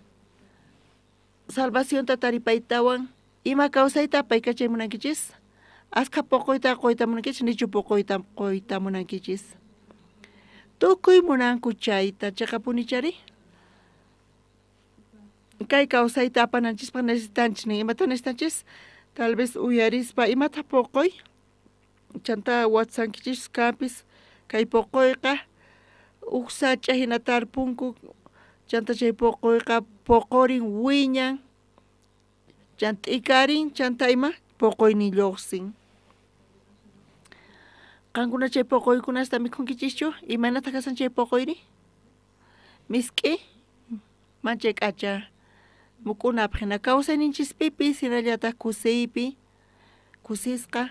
salvación tataripaytawan ima kawsayta paykachay-munankichis askha puquyta qoyta munankichis nichu puquyta qoyta munankichis tukuy munanku chayta chaqapunichari kay kawsayta apananchispaq necesitanchis nin imata necesitanchis tal vez uyarispa imata puquy chanta watsankichis kanpis kay puquyqa huk sach'a hina tarpunku chanta chay puquyqa puqurin wiñan chanta ikarin chanta ima puquynin lluqsin qankuna chay puquykunasta mikhunkichikchu imanata kasan chay puquyri misk'i manchay k'acha mukunapaq hina kawsayninchispipis hinallataq kusiypi kusisqa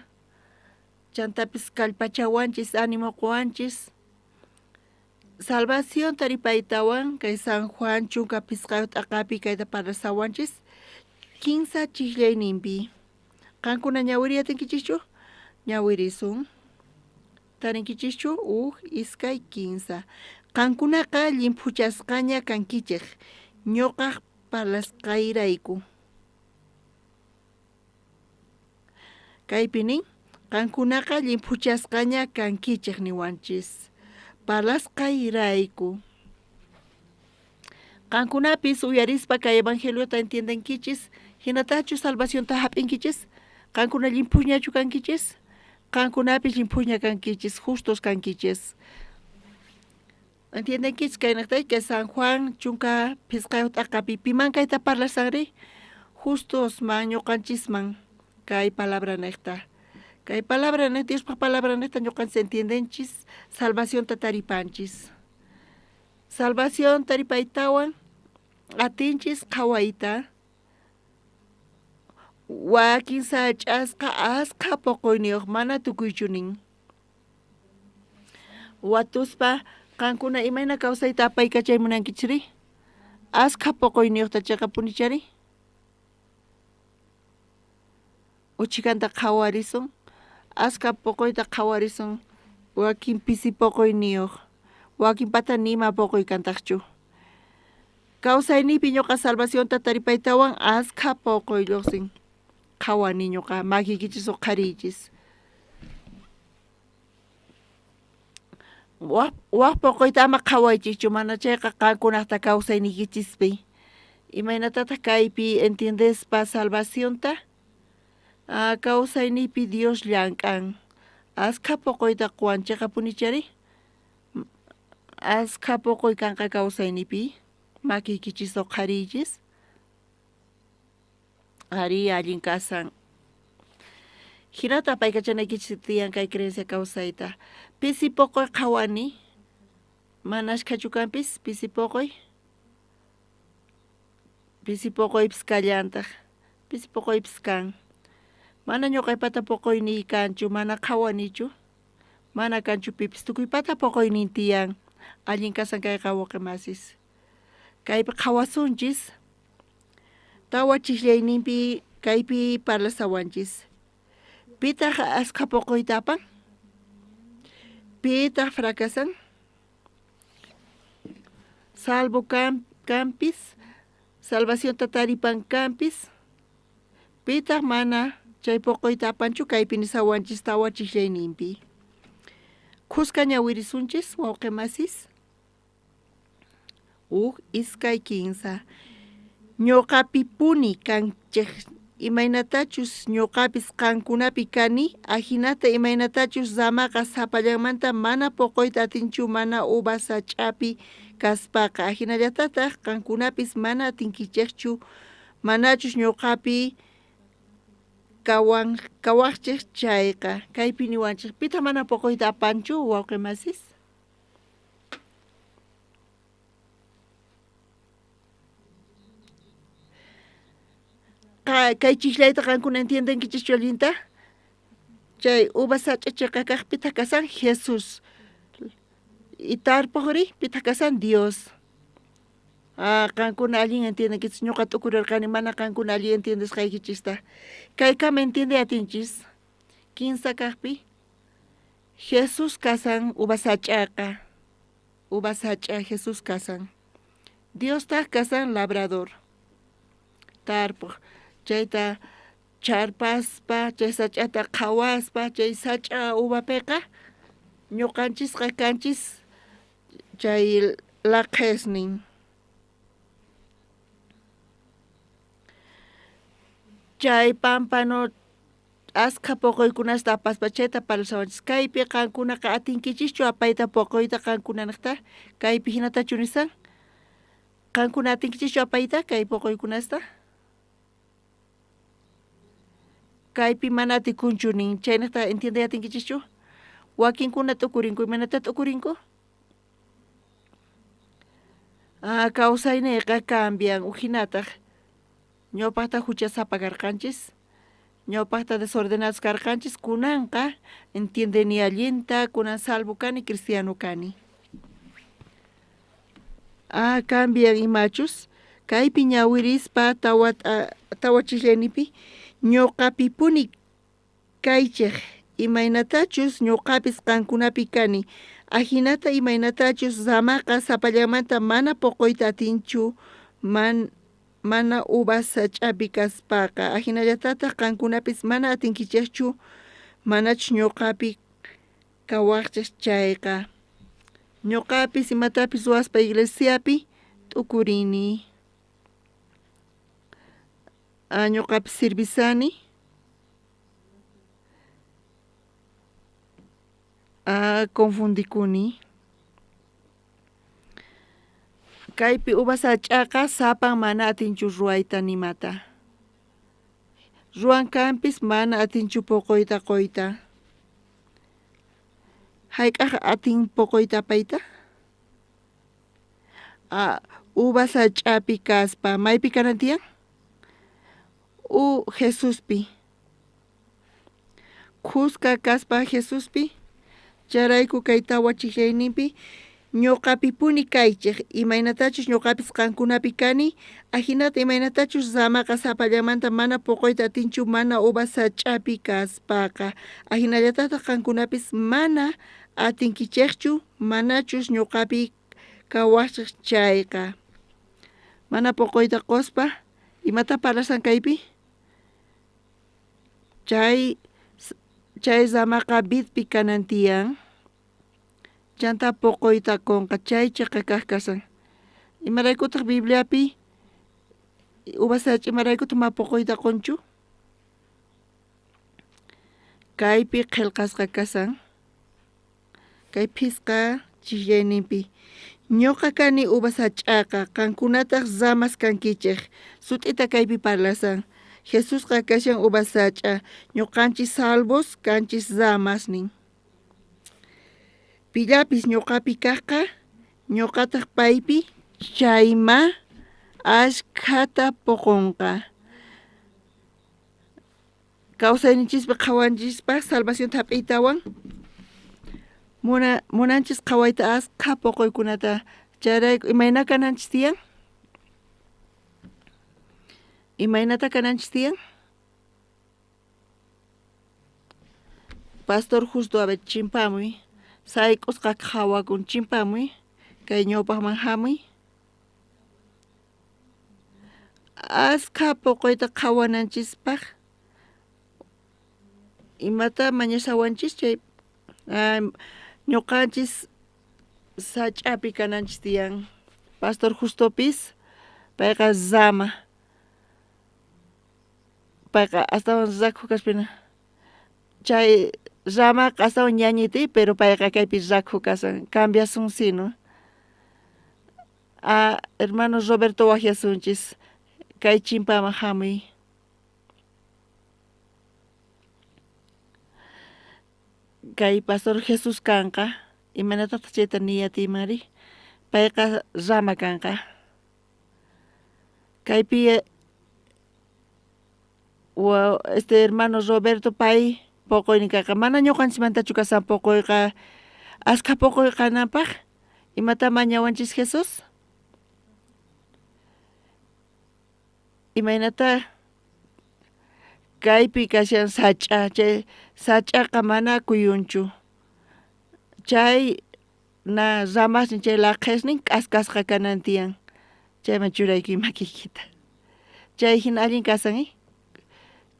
chantapis kallpachawanchis ánimo quwanchis salvación taripaytawan kay San Juan chunka pisqayu t'aqapi kayta parlasawanchis kinsa chiklayninpi qankuna ñawiriyatinkichikchu ñawirisun tarinkichischu iskay kinsa qankunaqa llimpuchasqaña kankichik ñuqaq parlasqayrayku kaypi nin qankunaqa llimpuchasqaña kankichik niwanchis parlasqayrayku qankunapis uyarispa kay evangeliota entiendenkichis hinatachu salvacionta hap'inkichis qankuna llimpuñachu kankichis qankunapis llimpuña kankichis justos kankichis entiendenkichis kaynaqtay que San Juan chunka pisqayu t'aqapi piman kayta parlasanri justos man ñuqanchisman kay palabra niqta kay palabra niqta Diospa palabra niqta ñuqanchis entiendenchis salvación taripanchis salvación taripaytawan atinchis qhawayta wakin sach'asqa asqa puquyniyuq mana tukuychunin watuspa qankuna imayna kawsayta apaykachaymunankichiri asqa puquyniyuqta chaqapunichari uchikanta qhawarisun asqa puquyta qhawarisun wakin pisi puquyniyuq wakin pata nima puquy kantaqchu kawsaynipi ñuqa salvacionta taripaytawan asqa puquylluksin qhawani ñuqa makikichis uqharichis waq puquyta ama qhawaychikchu mana chayqa qankunaqta kawsaynikichispi imaynatataq kaypi entiendespa salvacionta kawsaynipi Dios llank'an asqa puquyta quwan chaqapunichari asqa puquy kanqa kawsaynipi makikichis uqharichis ari allin kasan hinata apaykachanaykichis tiyan kay creencia kawsayta pisi puquy qhawani manashkachu kanpis pisi puquypis kallantaq pisi puquypis kan mana ñuqaypata puquyniy kanchu mana qhawanichu mana kanchu pipis tukuypata puquynin tiyan allin kasan kayqa wauqimasis kaypi qhawasunchis tawa chiklayninpi kaypi parlasawanchis pitaq asqa puquyta apan pitaq fracasan salvo campis salvación taripan campis pitaq mana chay puquyta apanchu kaypi nisawanchis tawa chiklayninpi qusqa ñawirisunchis wauqimasis iskay kinsa ñuqapi puni kanchik imaynatachus ñuqapis qankunapi kani ahinata imaynatachus zamaqa sapallanmanta mana puquyta atinchu mana uva sach'api kaspaqa ahinallatataq qankunapis mana atinkichikchu manachus ñuqapi kawaqchik chayqa kaypi niwanchik pita mana puquyta apanchu wauqimasis kay chiklayta qankuna entiendenkichischu allinta chay uva sach'a chayqa kaq pita kasan Jesús y tarpuqri pita kasan Dios qankuna allin entiendenkichischu ñuqa t'ukurirqani mana qankuna allin entiendesqaykichista kaykama entiende atinchis kinsa kaqpi Jesús kasan uva sach'aqa uva sach'a Jesús kasan Dios taq kasan labrador tarpuq chayta charpaspa chay sach'ata qhawaspa chay sach'a uvapiqa ñuqanchisqa kanchis chay laqhesnin chay pampano asqa puquykunasta apaspa chayta parlasawanchis kaypi qankunaqa atinkichischu apayta puquyta qankunanaqta kaypi hinatachu nisan qankuna atinkichischu apayta kay puquykunasta kaypi mana atikunchu nin chaynaqta entiende atinkichischu wakinkuna t'ukurinku imanata t'ukurinku kawsayniyqa cambian uhinataq ñawpaqta huchasapa karqanchis, ñawpaqta desordenados karqanchis, kunanqa entiendeni allinta, kunan salvo kani, cristiano kani. Cambian imachus, kaypi ñawirispa tawachishllanipi ñuqapi puni kaychik imaynatachus ñuqapis qankunapi kani. Ajinata imaynatachus zamaqa sapallamanta mana puquyta atinchu, mana uvas sach'api kaspaqa. Ajinallatataq qankunapis mana atinkichikchu, manachus ñuqapi kawaqchik chayqa. Ñuqapis imatapis ruwaspa iglesiapi t'ukurini. Ñuqapis sirvisani. Confundikuni. Kaypi uvas sach'aqa sapan mana atinchu ruwayta nimata. Ruwankanpis mana atinchu puquyta qoyta. Hayk'aq atin puquyta payta? Uvas sach'api kaspa maypi kanantiyan? Jesuspi. Qusqa kaspa Jesuspi, charayku kay tawachishayninpi ñuqapi puni kaychik, imaynatachus ñuqapis qankunapi kani, ajinata imaynatachus zamaqa sapallamanta mana puquyta atinchu, mana uvas sach'api kaspaqa. Ajinallatataq qankunapis mana atinkichikchu, manachus ñuqapi kawaqchik chayqa. Mana puquyta quspa, imata parlasan kaypi? Chay zamaqa vidpi kanantiyan, chanta puquyta kunqa chaychiqa kaq kasan. Imaraykutaq Bibliapi uvas sach'a imaraykutaq ma puquyta qunchu? Kaypi qillqasqa kasan, kay phisqa chiklayninpi ñuqa kani uvas sach'aqa, qankunataq zamas kankichik, sut'ita kaypi parlasan. Jesusqa kashan uvas sach'a, ñuqanchis salvos kanchis zamas nin. Pillapis ñuqapi kaqqa, ñuqataq paypi chayma ashkhata puqunqa. Kawsayninchispa qhawanchispa salvación hap'iytawan munanchis qhawayta askha puquykunata, chayrayku imayna kananchis tiyan? Imaynata kananchis tiyan? Pastor Justo chimpamuy, sayk'usqa qhawakun chimpamuy, kay ñawpaqman hamuy. Askha puquyta qhawananchispaq imata mañasawanchis chay ñuqanchis sach'api kananchis tiyan. Pastor Justopis payqa zama, payqa astawan rakhu kaspina, chay ramaqa astawan ñañiti, pero payqa kaypi rakhu kasan, cambiasun sino. Hermano Roberto wajiasunchis kay chimpaman hamuy. Kay Pastor Jesus kanqa, imanataq chayta niyatimari, payqa rama kanqa. Kaypi hermano Roberto pay puquynin kanqa, mana ñuqanchismantachu kasan puquyqa, askha puquy kananpaq, imata mañawanchis Jesus? Imaynata kaypi kashan sach'a, chay sach'aqa mana kuyunchu. Chay na ramasnin chay laqhesnin k'askasqa kanantiyan, chayman churaykuy makiykita. Chay hina allin kasan,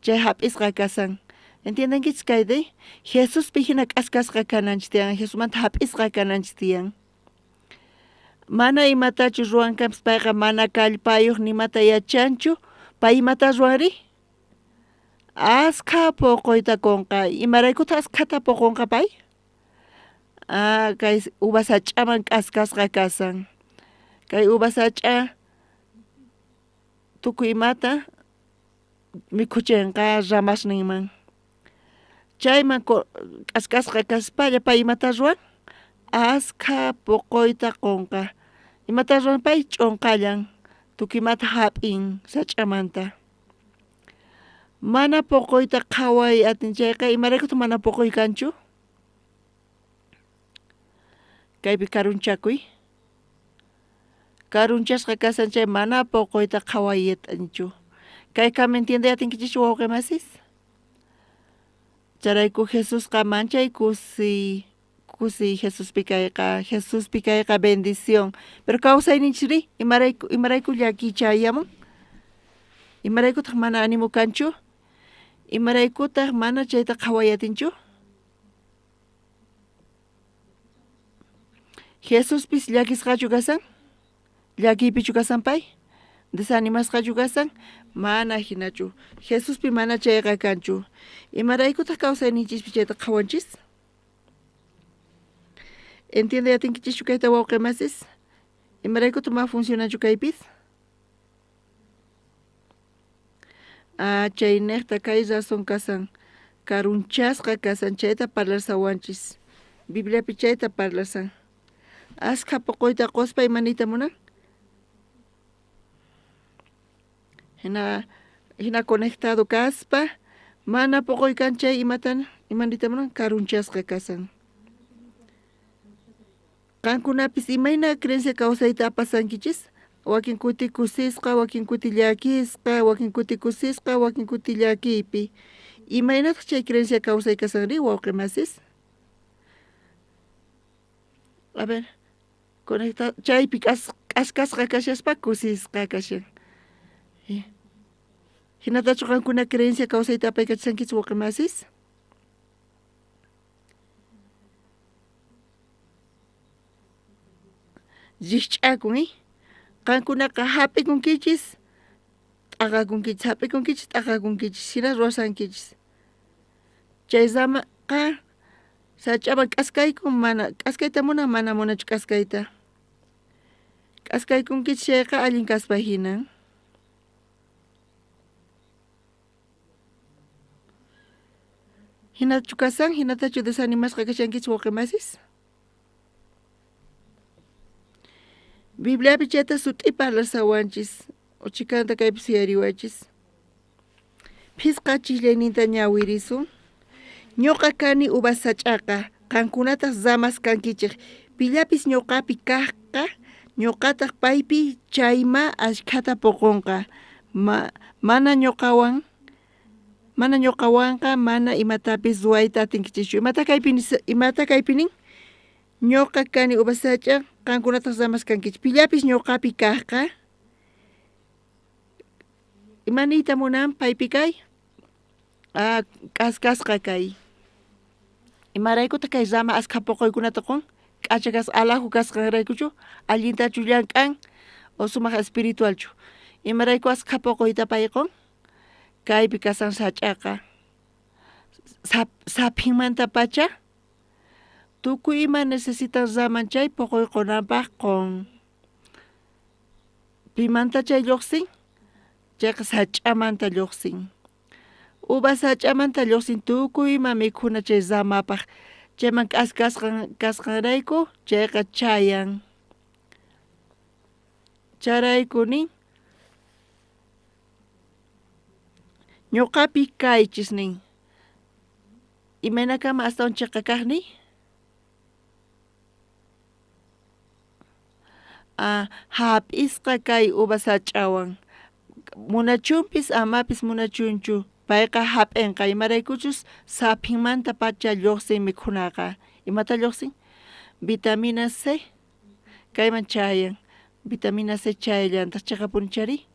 chay hap'isqa kasan. Entiendankichis kayday? Jesuspi hina k'askasqa kananchis tiyan, Jesusmanta hap'isqa kananchis tiyan. Mana imatachu ruwankanpis payqa mana kallpayuq nimata yachanchu, pay imata ruwanri? Askha puquyta kunqa, imaraykutaq askhata puqunqa pay? Kay uvas sach'aman k'askasqa kasan. Kay uvas sach'a tukuy imata mikhuchinqa ramasninman. Chayman k'askasqa kaspalla pay imata ruwan? Askha puquyta kunqa. Imata ruwan pay? Ch'unqallan, tukuymata hap'in sach'amanta. Mana poqoyta qhaway atinchayqa imaraykuta mana poqoy kanchu? Kaypi karunchakuy. Karunchasqa kasanchay mana poqoyta qhawayyatanchu. Kayqa me entiende atinkichis wawqimasis? Charayku Jesusqa manchay kusi Jesuspi kayqa bendición. Pero kawsayninchiri imarayku llakichayamun? Imaraykutaq mana ánimo kanchu? Imaraykutaq mana chayta qhawayatinchu? Jesuspis llakisqachu kasan? Llakiypichu kasan pay? Desanimasqachu kasan? Mana hinachu. Jesuspi mana chayqa kanchu. Imaraykutaq kawsayninchikpi chayta qhawanchis? Entiende atinkichishchu kayta wawqimasis? Imaraykutaq ma funcionanchu kaypis? Chay niqta kay razón kasan. Karunchasqa kasan chayta parlasawanchis. Bibliapi chayta parlasan. Askha poqoyta quspa imanita munan? Hina conectado kaspa mana poqoy kanchay imanita munan karunchasqa kasan. Qankunapis imayna creencia kawsayta apasankichis? Wakin kuti kusisqa, wakin kuti llakisqa, wakin kuti kusisqa, wakin kuti llakiypi. Imaynataq chay creencia kawsay kasanri wawqimasis? A ver, conecta chaypi k'askasqa kashaspa kusisqa kashan. Hinatachu qankuna creencia kawsayta apaykachishankich wawqimasis? Llich'akun qankunaqa hap'ikunkichis, t'aqakunkichis, hap'ikunkichis, t'aqakunkichis, hina ruwasankichis. Chay zamaqa sach'aman k'askayku mana k'askayta munan mana munachu k'askayta. K'askaykunkichis chayqa allin kaspa hinan. Hinatachu kasan, hinatachu desanimasqa kashankichis wawqimasis? Bibliapi chayta sut'i parlasawanchis, uchikanta kaypi suyariwachis. Phisqa chillayninta ñawirisun. Ñuqa kani uva sach'aqa, qankunataq zamas kankichik. Pillapis ñuqapi kaqqa, ñuqataq paypi chayma ashkhata poqonqa. Mana ñuqawanqa, mana imatapis ruwayta atinkichishchu. Imata kaypinin? Ñuqa kani uva sach'a, qankunataq zamas kankichik. Pillapis ñuqapi kaqqa. Imaniyta munan paypi kay? K'askasqa kay. Imaraykuta kay zama askha poqoykunata qun? K'achakas alaju kasqanraykuchu? Allintachu llank'an? O sumaq espiritualchu? Imarayku askha poqoyta pay qun? Kaypi kasan sach'aqa. Sapinmanta pacha? Tukuy ima necesitan zaman chay poqoykunanpaq qun. Pimanta chay lluqsin? Chayqa sach'amanta lluqsin. Uva sach'amanta lluqsin tukuy ima mikhuna chay zamapaq. Chayman kasqanrayku chayqa chayan. Charaykuni ñuqapi kaychis nin. Imaynakama astawan chayqa kaqni? Hap'isqa kay uva sach'awan. Munachunpis amapis munachunchu. Payqa hap'inqa imaraykuchus sapinmanta pacha lluqsin mikhunaqa. Imata lluqsin? Vitamina C. Kayman chayan. Vitamina C chayllantaq chayqa punichari.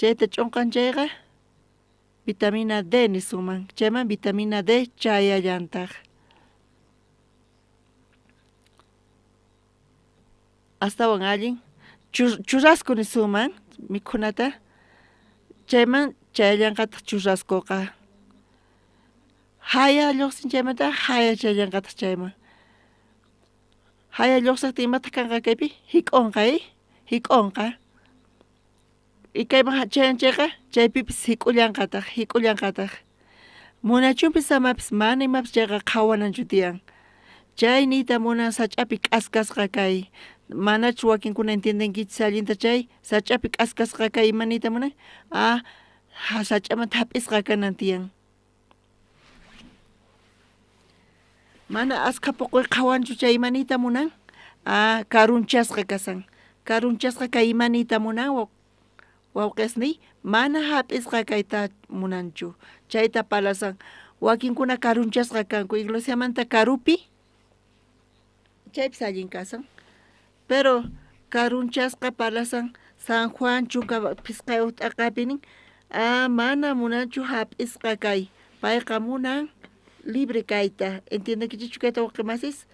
Chayta ch'unqanchayqa vitamina D nisunman. Chayman vitamina D chayallantaq. Astawan allin churrasco nisuman mikhunata. Chayman chayallanqataq churrascoqa. Haya lluqsin chaymanta haya chayallanqataq chayman. Haya lluqsaqta imata kanqa kaypi? Hik'unqa hik'unqa. Kayman chayqa chaypipis hik'ullanqataq. Munachunpis amapis mana imapis chayqa qhawananchu tiyan. Chay niyta munan sach'api k'askasqa kay. Manachu wakinkuna entiendenkichis allinta chay sach'api k'askasqa kay imaniyta munan? hasach'aman hap'isqa kanantiyan. Mana aska poqoy qhawanchu chay imanita munan. Karunchasqa kasan. Karunchasqa kay imanita munan wawqisniy mana hap'isqa kayta munanchu. Chayta palasan. Wakinkuna karunchasqa kanku iglesiamanta karupi. Chaypis allin kasan. Pero karunchasqa palasan San Juan chunka pisqay ut'aqapinin mana munanchu hap'isqa kay. Payqa munan libre kayta. Entiendekichu kayta waqemasis?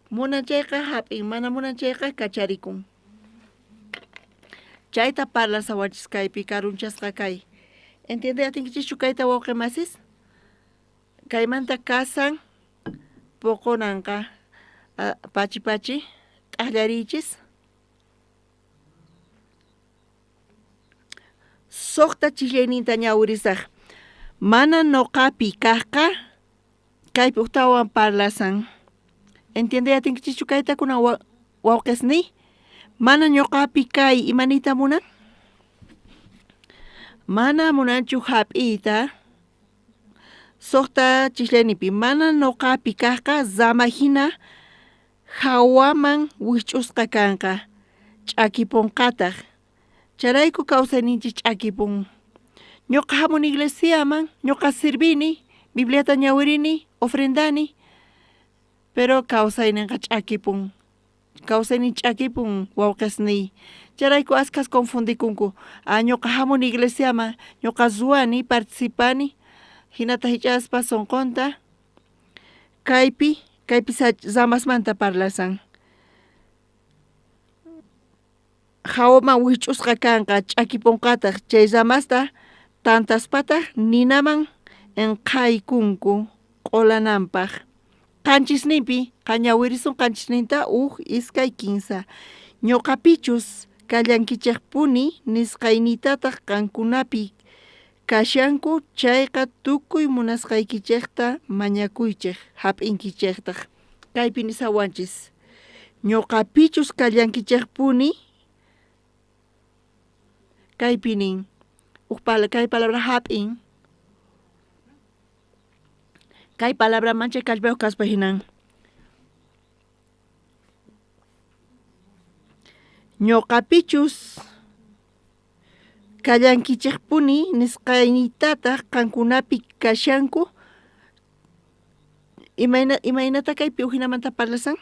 Munan chayqa hap'in, mana munan chayqa kacharikun. Chayta parlasawanchis kaypi karunchasqa kay. Entiende atinkichu kayta waqemasis? Kaymanta kasan poqonanqa pachi t'aqllarichis. Soqta chillayninta ñawirisaq. Mana noqapi kaqqa kaypi utawan parlasan. Entiende atinkichu kayta kunan wawqisniy? Mana ñuqapi kay imanita munan? Mana munanchu hap'iyta. Soqta chillaynipi mana ñuqapi kaqqa zamahina hawaman wich'usqa kanqa. Ch'akipunqataq. Charayku kawsayninchis ch'akipun. Ñuqa hamun iglesiaman, ñuqa sirvini, Bibliata ñawirini, ofrendani. Pero kawsayninqa ch'akipun. Kawsaynin ch'akipun wawqisniy. Charayku askas confundikunku. Ñuqa hamun iglesiaman, ñuqa suwani, participani. Hinata hich'aspa sonqonta. Kaypi zamasmanta parlasan. Hawaman wich'usqa kanqa ch'akipunqataq chay zamasta tantaspataq ninaman enqaykunku q'ulananpaq. Qanchisninpi qañawirisun qanchisninta iskay kinsa. Ñuqapichus kallankichikpuni nisqaynitataq qankunapi kashanku chayqa tukuy munasqaykichikta mañakuychik hap'inkichikta. Kaypi nisawanchis. Ñuqapichus kallankichikpuni kaypi nin. Kay palabra hap'in. Kay palabra mancha kallpayuq kaspa hinan. Ñuqapichus kallankichikpuni nisqaynitataq qankunapi kashanku. Imaynata kaypi uhinamanta parlasan?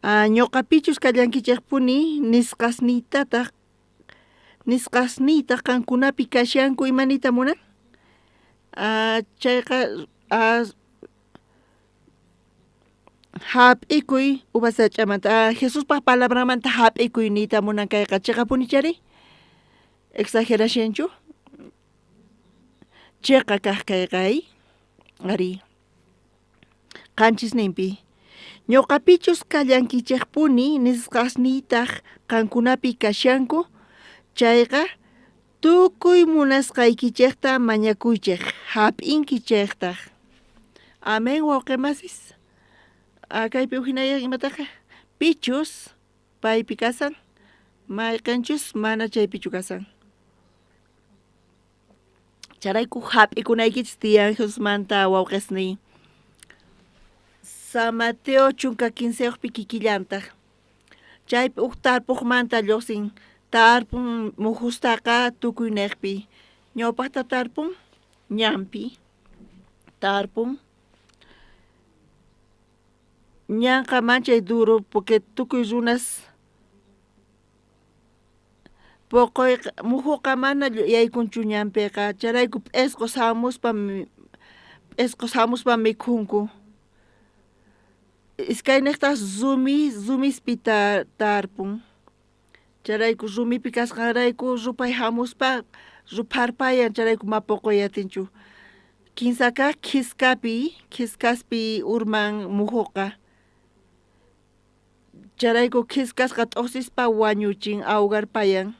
Ñuqapichus kallankichikpuni nisqasnitataq qankunapi kashanku imanita munan? Chayqa hap'ikuy upasach'amanta. Jesuspa palabramanta hap'ikuy niyta munan kayqa chiqapunichari? Exageracionchu? Chiqa kaq kayqay? Ari. Qanchisninpi. Ñuqapichus kallankichikpuni nisqasniytaq qankunapi kashanku. Chayqa tukuy munasqaykichikta mañakuychik hap'inkichikta. Amén wawqimasis. Kaypi uhinayaq imataqa pichus paypi kasan, mayqanchus mana chaypichu kasan. Charayku hap'ikunaykichis tiyan Jesusmanta wawqisniy. San Mateo chunka 15 kikillantaq. Chaypi tarpuqmanta lluqsin tarpun muhustaqa tukuy niqpi. Ñawpaqta tarpun ñanpi. Tarpun ñanqa manchay duro porque tukuy runas poqoy muhuqa mana yaykunchu ñanpiqa. Charayku p'isqus hamuspa mikhunku. Iskay niqtaq zumispi tarpun. Charayku rumipi kasqanrayku rupay hamuspa rupharpayan charayku mapoqoyatinchu. Kinsaka kiskaspi urman muhuqa. Charayku kiskasqa t'usispa wañuchin awgarpayan.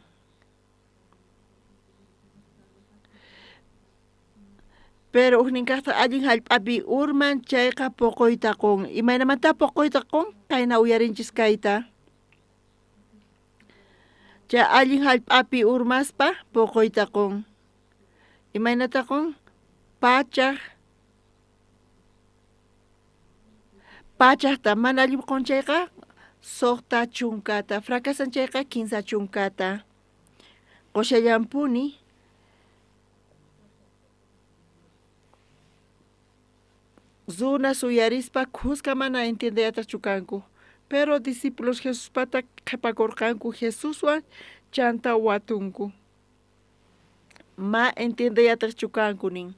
Pero uhninkaqta allin hallp'api urman chayqa poqoyta qun. Imaynamanta poqoyta qun kayna uyarinchis kayta. Cha allin hallp'api urmaspa poqoytaqun. Imaynataqun pachaqta mana allin qunchayqa soqta chunkata fracasanchayqa kinsa chunkata. Qushallampuni zuna suyarispa kuska mana entiendeyata chukanku. Pero discípulos Jesús pata qhipakurqanku Jesuswan chanta watunku. Ma entiendeyata chukanku nin.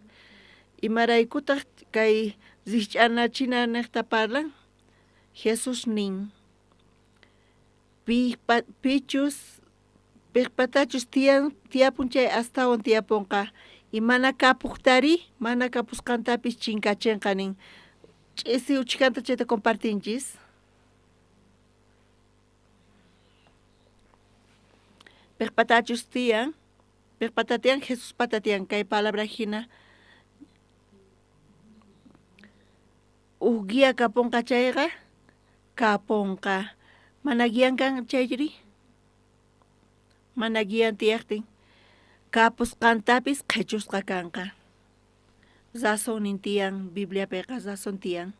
Imaraykutaq kay zikch'anachina niqta parlan Jesús nin. Piqpatachus tiyapun chay astawan tiyapunqa y mana kapuqtari mana kapusqantapis chinkachinqa nin. Ch'isi uchikanta chayta compartinchis. Piqpatachus tiyan Jesús patatiyan kay palabra hina guía kapunqa chayqa kapunqa mana guían kan chayri mana guían tiyaqtin kapusqantapis qhichusqa kanqa razonin tiyan Bibliapiqa razon tiyan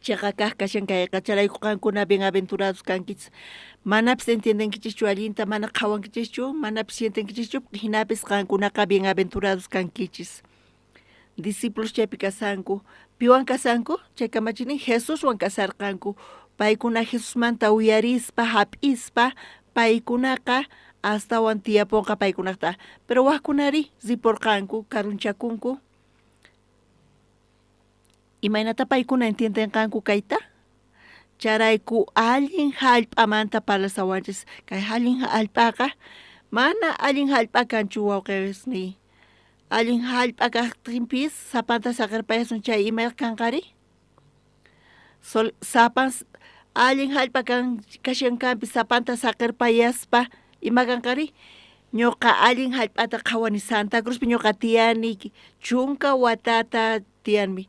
chayqa kaq kashankayqa charayku qankuna bienaventurados kankichis manapis entiendenkichischu allinta mana qhawankichischu manapis sientenkichischu hinapis qankunaqa bienaventurados kankichis discípulos chaypi kasanku piwan kasanku chay kamachinin Jesuswan kasarqanku paykuna Jesusmanta uyarispa hap'ispa paykunaqa astawan tiyapunqa paykunaqta pero waqkunari ripurqanku karunchakunku imaynata paykuna entiendenqanku kayta charayku allin hallp'amanta parlasawanchis kay allin hallp'aqa mana allin hallp'a kanchu wawqirisni allin hallp'a kaqtinpis sapanta saqirpayasun chay imayqa kanqari sapan allin hallp'a kashankanpis sapanta saqirpayaspa ima kanqari ñuqa allin hallp'ata qhawani Santa Cruzpi ñuqa tiyani chunka watata tiyanmi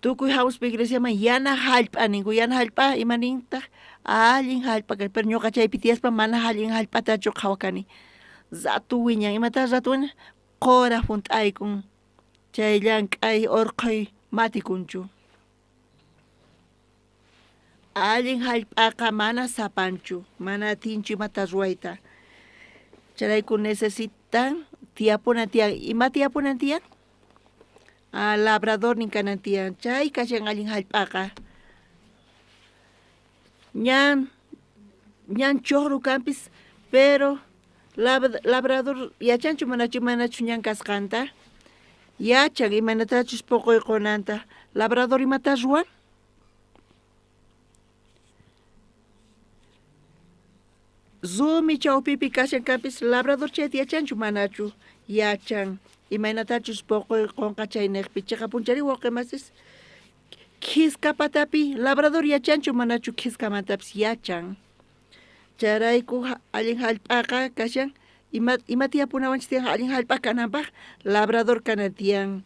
tukuy hamuspa iglesiaman yana hallp'a ninku yana hallp'a imanintaq allin hallp'a pero ñuqa chaypi tiyaspa mana allin hallp'atachu qhawakani zatu wiñan imata zatu wiñan qora hunt'aykun chay llank'ay urqay matikunchu allin hallp'aqa mana sapanchu mana atinchu imata ruwayta charayku necesitan tiyapunan tiyan ima tiyapunan tiyan labrador nin kanan tiyan chay kashan allin hallp'aqa ñan chorro kampis pero labrador yachanchu manachu ñan kasqanta yachan imanatachus poqoyqunanta labrador imata ruwan zumi chawpipi kashankampis labrador chayta yachanchu manachu yachan imaynatachus poqoyqunqa chay niqpi chayqa punchari wawqimasis qhiskapatapi labrador yachanchu manachu qhiskamantapis yachan charayku allin hallp'aqa kashan ima tiyapunawanchis tiyan allin hallp'a kananpaq labrador kanan tiyan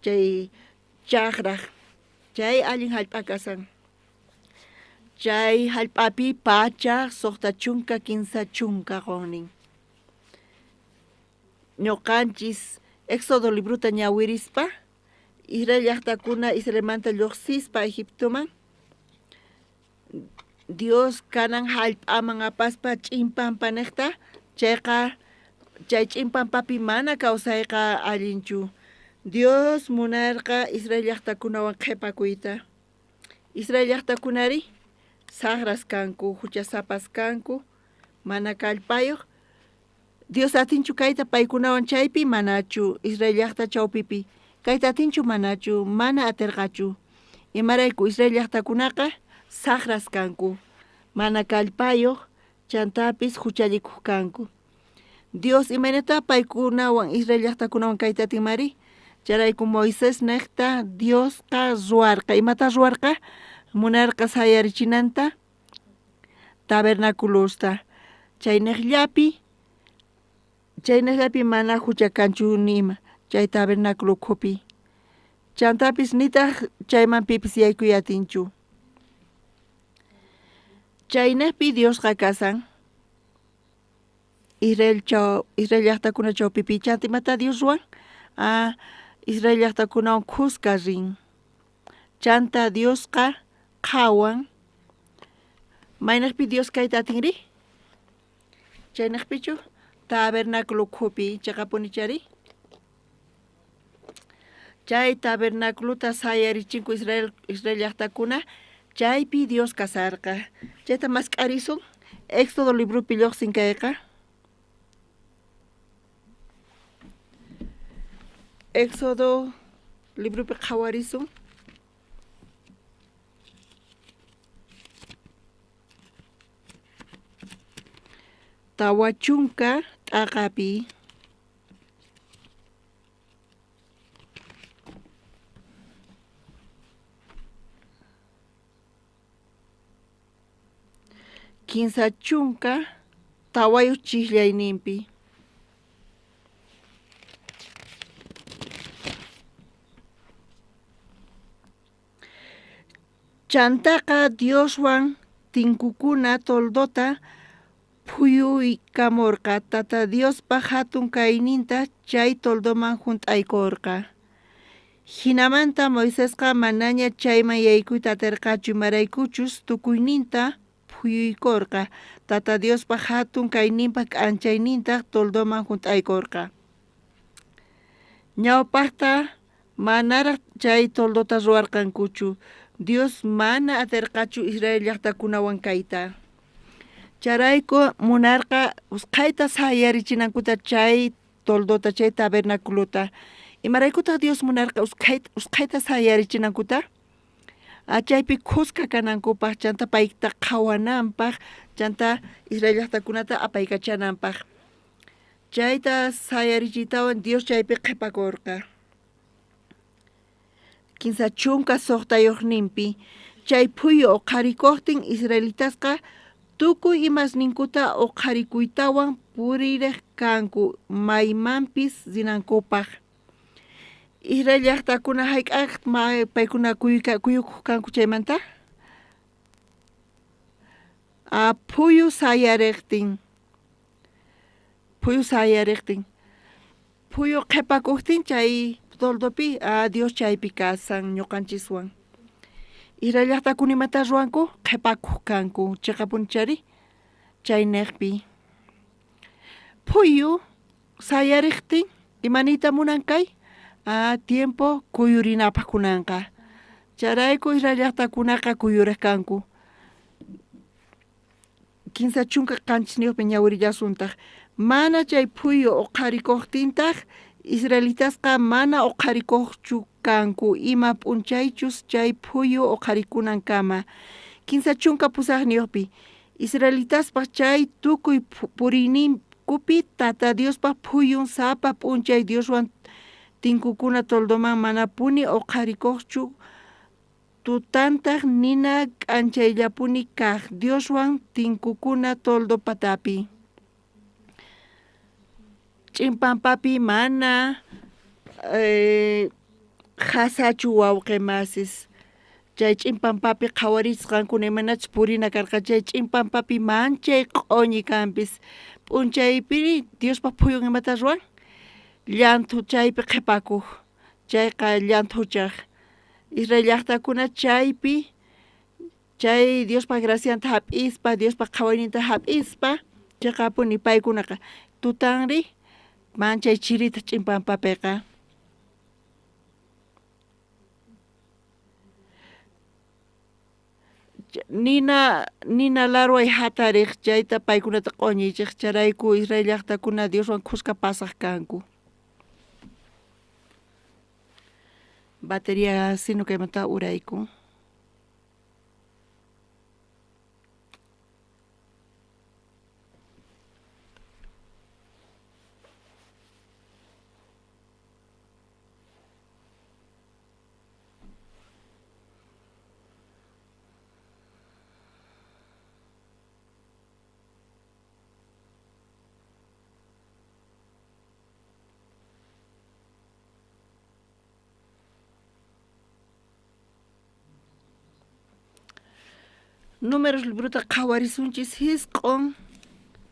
chay chaqraq chay allin hallp'a kasan chay hallp'api pacha suqta chunka kinsa chunka qonin ñuqanchis Éxodo libruta ñawirispa Israel llaqtakuna Israelmanta lluqsispa Egiptoman Dios kanan hallp'aman apaspa ch'impanpa niqta chayqa chay ch'impanpapi mana kawsayqa allinchu Dios munarqa Israel llaqtakunawan qhipakuyta Israel llaqtakunari sagras kanku huchasapas kanku mana kallpayuq Dios atinchu kayta paykunawan chaypi manachu Israel llaqta chawpipi kayta atinchu manachu mana atirqachu imarayku Israel llaqtakunaqa sagras kanku mana kallpayuq chantapis huchalikuq kanku Dios imaynata paykunawan Israel llaqtakunawan kayta atinmari charayku Moisés niqta Diosqa ruwarqa imata ruwarqa munarqa sayarichinanta tabernaculosta chay niqllapi mana huchakanchu nima chay tabernáculo khupi chantapis nitaq chayman pipis yaykuy atinchu Chaynapi Dios qakasan. Israel llaqtakunachaw pipi chantimata Dios ruan. Israel llaqtakunawan khusqa rin. Chanta Diosqa qhawan. Maynaqpi Dios kayta atinri? Chaynaqpichu tabernáculo khupi chaqapunichari. Chay tabernáculota sayarichinku Israel llaqtakuna chaypi Dios kasarqa. Chayta masq'arisun Éxodo librupi lluqsin kayqa. Éxodo librupi qhawarisun. Tawachunka t'aqapi. Kinsa chunka tawayuq chiklayninpi. Chantaqa Dioswan tinkukuna toldota phuyuykamurqa tata Diospa hatun kayninta chay toldoman hunt'aykurqa. Hinamanta Moisesqa manaña chayman yaykuyta atirqachu imaraykuchus tukuyninta phuyuykurqa tata Diospa hatun kayninpa k'anchayninta toldoman hunt'aykurqa. Ñawpaqta manaraq chay toldota ruwarqankuchu. Dios mana atirqachu Israel llaqtakunawan kayta. Charayku munarqa usqhayta sayarichinankuta chay toldota chay tabernaculota. Imaraykutaq Dios munarqa usqhayta sayarichinankuta. Chaypi khusqa kanankupaq chanta payta qhawananpaq chanta Israel llaqtakunata apaykachananpaq. Chayta sayarichiytawan Dios chaypi qhipakurqa. Kinsa chunka suqtayuqninpi chay phuyu uqharikuqtin Israelitasqa tukuy imasninkuta uqharikuytawan puririq kanku maymanpis zinankupaq. Israel llaqtakuna hayk'aq paykuna kuyukuq kanku chaymanta? Phuyu sayariqtin. Phuyu qhipakuqtin chay toldopi Dios chaypi kasan ñuqanchiswan. Israel llaqtakunimanta ruwanku qhipakuq kanku chiqapunichari chaynaqpi. Phuyu sayariqtin imaniyta munan kay tiempo kuyurinapaq kunanqa. Charayku Israel llaqtakunaqa kuyuriq kanku. Kinsa chunka qanchis ñawirillasuntaq. Mana chay phuyu uqharikuqtintaq Israelitasqa mana uqharikuqchu kanku ima p'unchaychus chay phuyu uqharikunankama. Kinsa chunka pusaqniyuqpi Israelitaspaq chay tukuy puriyninkupi tata Diospaq phuyun sapa p'unchay Dioswan tinkukuna toldoman mana puni uqharikuqchu tutantaq nina k'anchayllapuni kaq Dioswan tinkukuna toldo patapi. Ch'impanpapi mana hasachu wawqi masis. Chay ch'impanpapi qhawarisqankuna imanachus purina karqa chay ch'impanpapi manchay q'uñi kanpis. P'unchaypi Diospa phuyun imata ruwan? Llantu chaypi qhipakuq. Chayqa llantuchaq. Israel llaqtakuna chaypi chay Diospa gracianta hap'ispa, Diospa qhawayninta hap'ispa chiqapuni paykunaqa tutanri manchay chirita ch'impanpapiqa. Nina larway hatariq chayta paykunata q'uñichiq charayku Israel llaqtakuna Dioswan khusqa pasaq kanku. Batería sino kaymanta urayku. Números libruta qhawarisunchis hisq'un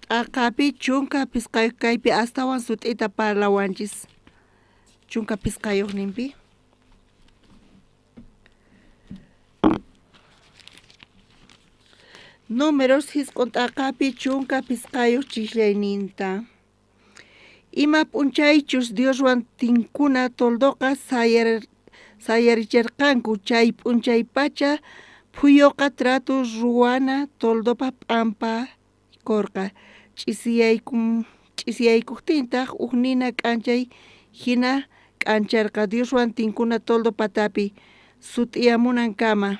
t'aqapi chunka pisqayuqkaypi astawan sut'ita parlawanchis chunka pisqayuqninpi. Números hisq'un t'aqapi chunka pisqayuq chiklayninta. Ima p'unchaychus Dioswan tinkuna toldoqa sayaricharqanku chay p'unchay pacha phuyoqa tratu ruwana toldopa p'ampa korqa ch'isiyaykuqtintaq ugnina k'anchay hina k'ancharqa Dioswan tinkuna toldo patapi sut'iyamunankama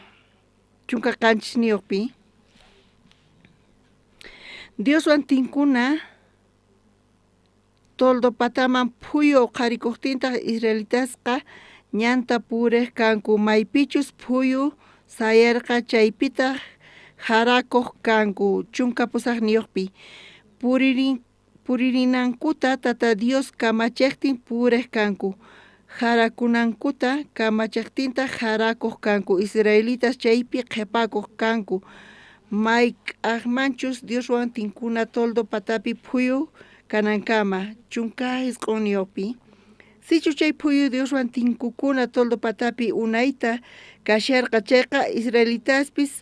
chunka qanchis Dioswan tinkuna toldo pataman phuyo qharikuqtintaq israelitasqa ñanta puriq kanku maypichus phuyu sayarqa chaypitaq harakuq kanku chunka pusaqniyuqpi puririnankuta tata Dios kamachiqtin puriq kanku harakunankuta kamachiqtintaq harakuq kanku israelitas chaypi qhipakuq kanku may k'aqmanchus Dioswan tinkuna toldo patapi phuyu kanankama chunka hisq'uniyuqpi sichu chay phuyu Dioswan tinkukuna toldo patapi unayta kasharqa chayqa israelitaspis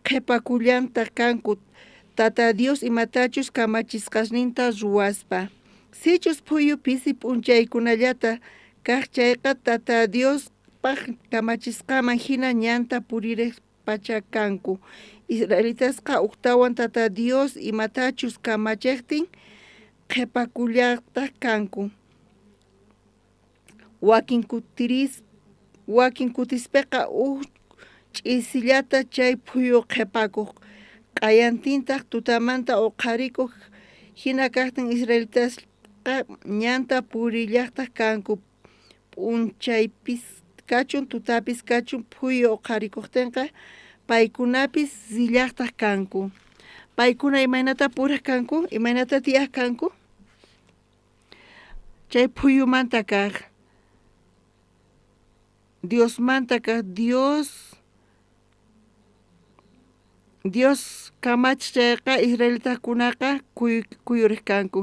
qhipakullanta kanku tata Dios imatachus kamachisqasninta ruwaspa sichus phuyu pisi p'unchaykunallata kaq chayqa tata Diospaq kamachisqaman hina ñanta puririq pacha kanku israelitasqa uqtawan tata Dios imatachus kamachiqtin qhipakullata kanku wakin kutispiqa ch'isillata chay phuyu qhipakuq q'ayantintaq tutamanta uqharikuq hina kaqtin israelitasqa ñanta purillaqta kanku p'unchaypis kachun tutapis kachun phuyu uqharikuqtinqa paykunapis sillaqta kanku paykuna imaynata puriq kanku imaynata tiyaq kanku chay phuyumanta kaq Diosmanta kaq Dios kamachiqqa israelitakunaqa kuyuriq kanku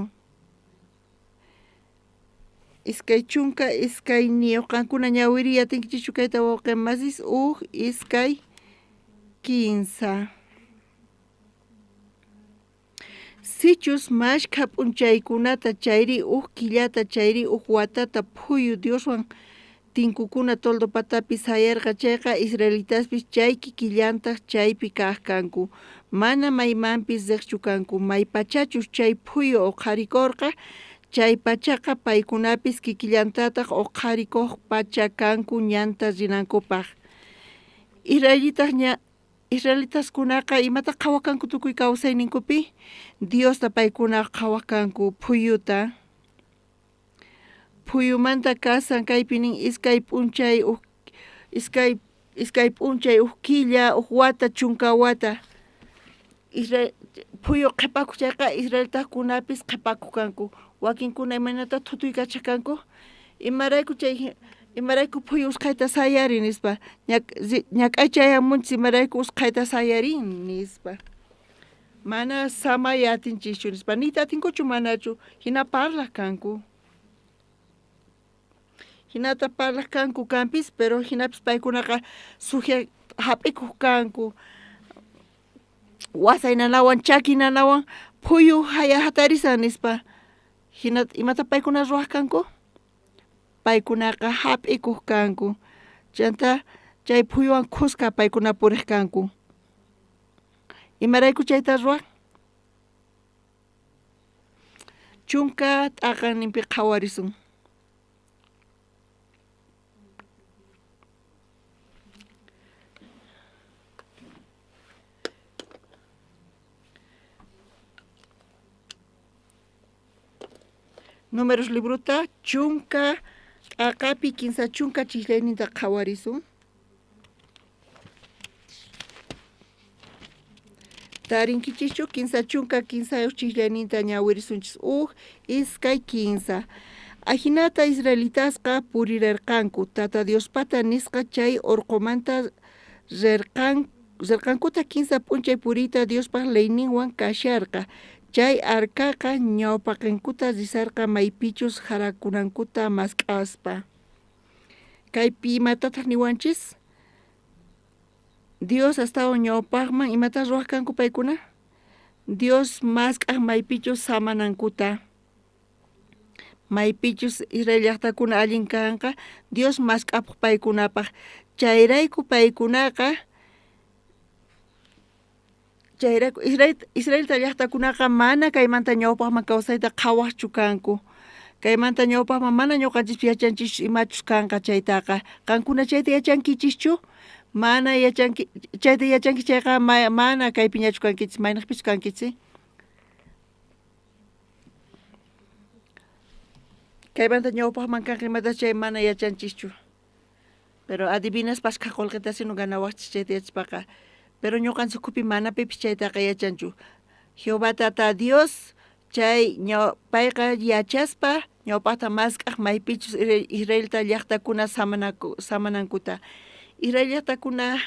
iskay chunka iskay niyuqankuna ñawiriya tinkichichu kayta wawqimasis iskay 15 sichus mashka p'unchaykunata chayri killata chayri watata phuyu Dioswan tinkukuna toldo patapi sayarqa chayqa israelitaspis chay kikillantaq chaypi kaq kanku mana maymanpis riqchu kanku may pachachus chay phuyu uqharikurqa chay pachaqa paykunapis kikillantataq uqharikuq pacha kanku ñanta rinankupaq Israelitaskunaqa imata qhawakanku tukuy kawsayninkupi Diosta paykuna qhawakanku phuyuta phuyumanta kasan kaypi nin iskay p'unchay killa wata chunka wata phuyu qhipakuq chayqa israelitakunapis qhipakuq kanku wakinkuna imanata thutuykachakanku imarayku phuyu usqhayta sayari nispa ñak'aychayamunchis imarayku usqhayta sayarin nispa mana samay atinchikchu nispa niyta atinkuchu manachu hina parlaq kanku hinata parlaq kanku kanpis pero hinapis paykunaqa hap'ikuq kanku wasaynanawan chakinanawan phuyu hatarisan nispa hina imata paykuna ruwaq kanku paykunaqa hap'ikuq kanku chanta chay phuyuwan khusqa paykuna puriq kanku imarayku chayta ruwaq chunka t'aqaninpi qhawarisun Números libruta chunka t'aqapi 15 chunka chiklayninta qhawarisun tarinkichikchu 15 chunka 15 chiklayninta ñawirisunchis iskay 15 ahinata israelitasqa purirarqanku tata Diospata nisqa chay urqumanta Zerqankuta 15 p'unchay purita Diospaq leyninwan kasharqa. Chay arkaqa ñawpaqinkuta risarqa maypichus harakunankuta mask'aspa. Kaypi imatataq niwanchis? Dios astawan ñawpaqman imatas ruwaq kanku paykuna? Dios mask'aq maypichus samanankuta. Maypichus Israel llaqtakuna allin kanqa Dios mask'apuq paykunapaq. Chayrayku paykunaqa Israel llaqtakunaqa mana kaymanta ñawpaqman kawsayta qhawaqchu kanku. Kaymanta ñawpaqman mana ñuqanchis yachanchis imachus kanqa chaytaqa. Qankuna chayta yachankichischu? Mana yachanki chayta yachanki chayqa mana kaypi ñachu kankichis maynaqpichu kankichis. Kaymanta ñawpaqman kanqa imatas chay mana yachanchischu. Pero adivinas pasqa qolqita sino ganawaqchis chayta yachaspaqa. Pero ñuqanchis kupi mana pipis chaytaqa yachanchu. Jehová Tata Dios chay payqa yachaspa ñawpaqta mask'aq maypichus Israelta llaqtakuna samanankuta. Israel llaqtakuna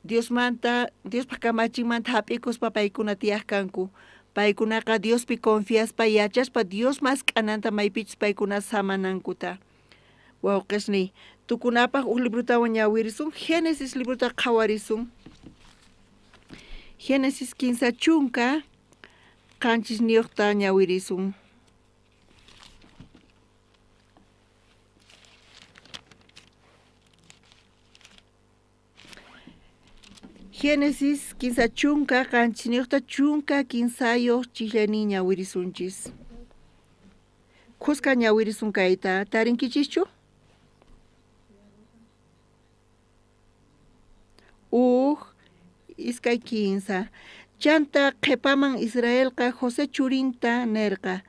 Diospaq kamachimanta hap'ikuspa paykuna tiyaq kanku. Paykunaqa Diospi confiaspa yachaspa Dios mask'ananta maypichus paykuna samanankuta. Wawqisni tukunapaq librutawan ñawirisun Génesis libruta qhawarisun. Génesis 15 chunka qanchis niyuqta ñawirisun. Génesis 15 chunka qanchis niyuqta chunka 15 chihlani ñawirisunchis. Qusqa ñawirisun kayta tarinkichischu? Iskay 15. Chanta qhipaman Israelqa José churinta nerqa.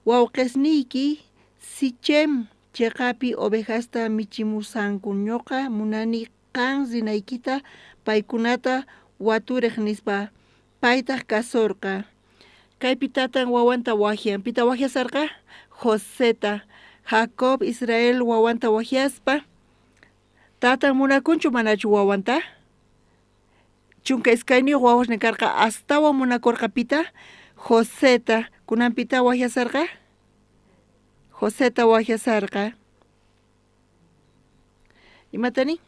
Wawqisniyki Sichem chayqapi ovejasta michimusanku. Ñuqa munani qan rinaykita paykunata waturiq nispa. Paytaq kasurqa. Kaypi tatan wawanta waqyan. Pita waqyasarqa? Joséta. Jacob Israel wawanta waqyaspa. Tatan munakunchu manachu wawanta? Chunka iskayniyuq wawasni karqa astawan munakurqa pita? Joséta. Kunan pita waqyasarqa? Joséta waqyasarqa. Imatani?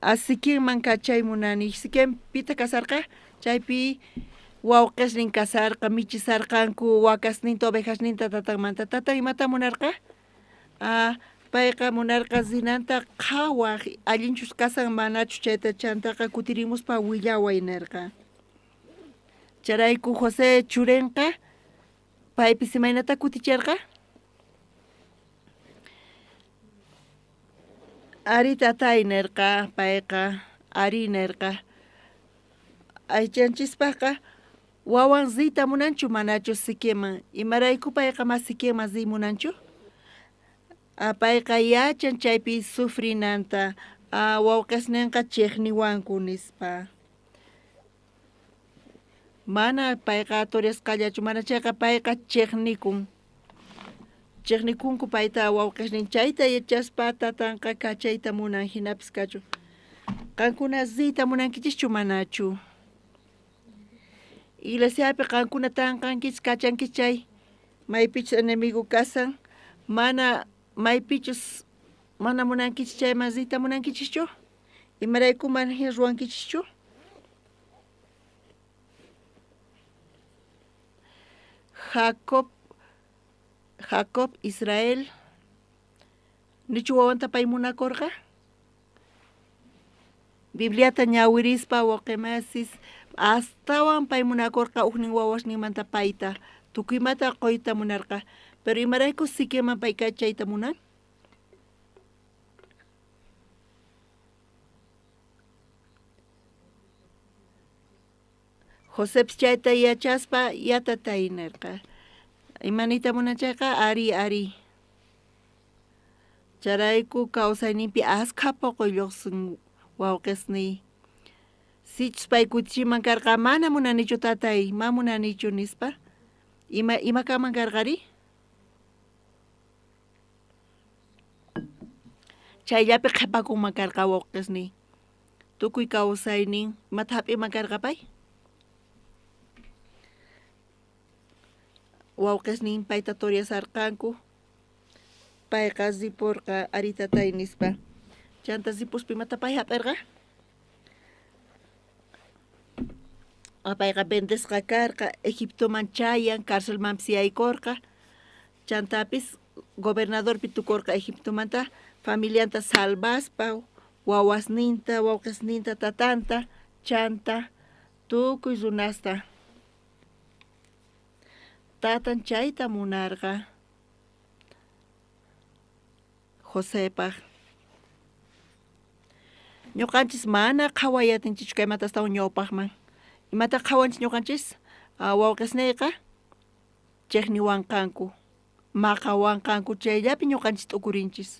Siquinman kachay munani. Siquin pita kasarqa? Chaypi wawqisnin kasarqa, michisarqanku, wakasninta, ovejasninta tatanmanta. Tatan imata munarqa? Payqa munarqa zinanta qhawaq allinchus kasan manachu chayta chantaqa kutirimuspa willaway nirqa. Charayku José churinqa paypis imaynata kuticharqa? Ari tatay nirqa payqa, ari nirqa. Aychanchispaqa wawan zita munanchu manachu sikiman. Imarayku payqa mas sikiman zi munanchu? Payqa yachan chaypi sufrinanta. Wawqisninqa chiqniwanku nispa. Mana payqa atoriasqallachu. Mana chayqa payqa chiqnikun. Chiqnikunku payta wawqisnin chayta yachaspa tatanqa kachayta munan hinapis kachu. Qankuna zita munankichischu manachu? Iglesiapi qankuna tanqankich kachankish chay maypichus enemigo kasan mana maypichus mana munankichis chay mazita munankichischu? Imarayku mana ruwankichischu? Jacob Israel nichu wawanta pay munakurqa? Bibliata ñawirispa waqemasis astawan pay munakurqa uknin wawasninmanta payta tukuymata qoyta munarqa. Pero imarayku sikiman pay kachayta munan? Josepis chayta yachaspa yatatay nirqa. Imanita munachayqa ari. Charayku kawsayninpi asqa poqoyuqsun wawqisni. Sichus pay kutichiman karqa mana munanichu tatay, ma munanichu nispa. Ima kaman karqari? Chayllapi qhipakunman karqa wawqisni. tukuy kawsaynin imata hap'iman karqa pay wawqisnin payta turyasarqanku payqa zipurqa aritatay nispa chanta zipuspi imata pay hap'irqa apayqa bendesqa karqa Egiptoman chayan cárcelmanpis yaykurqa chantapis gobernadorpi tukurqa Egiptomanta familianta salvaspa wawasninta wawqisninta tatanta chanta tukuy runasta tatan chayta munarqa Josepaq ñuqanchis mana qhawayatinchis kaymanta astawan ñawpaqman imata qhawanchis ñuqanchis wawqisniyqa chiqniwanqanku maqawanqanku chayllapi ñuqanchis t'ukurinchis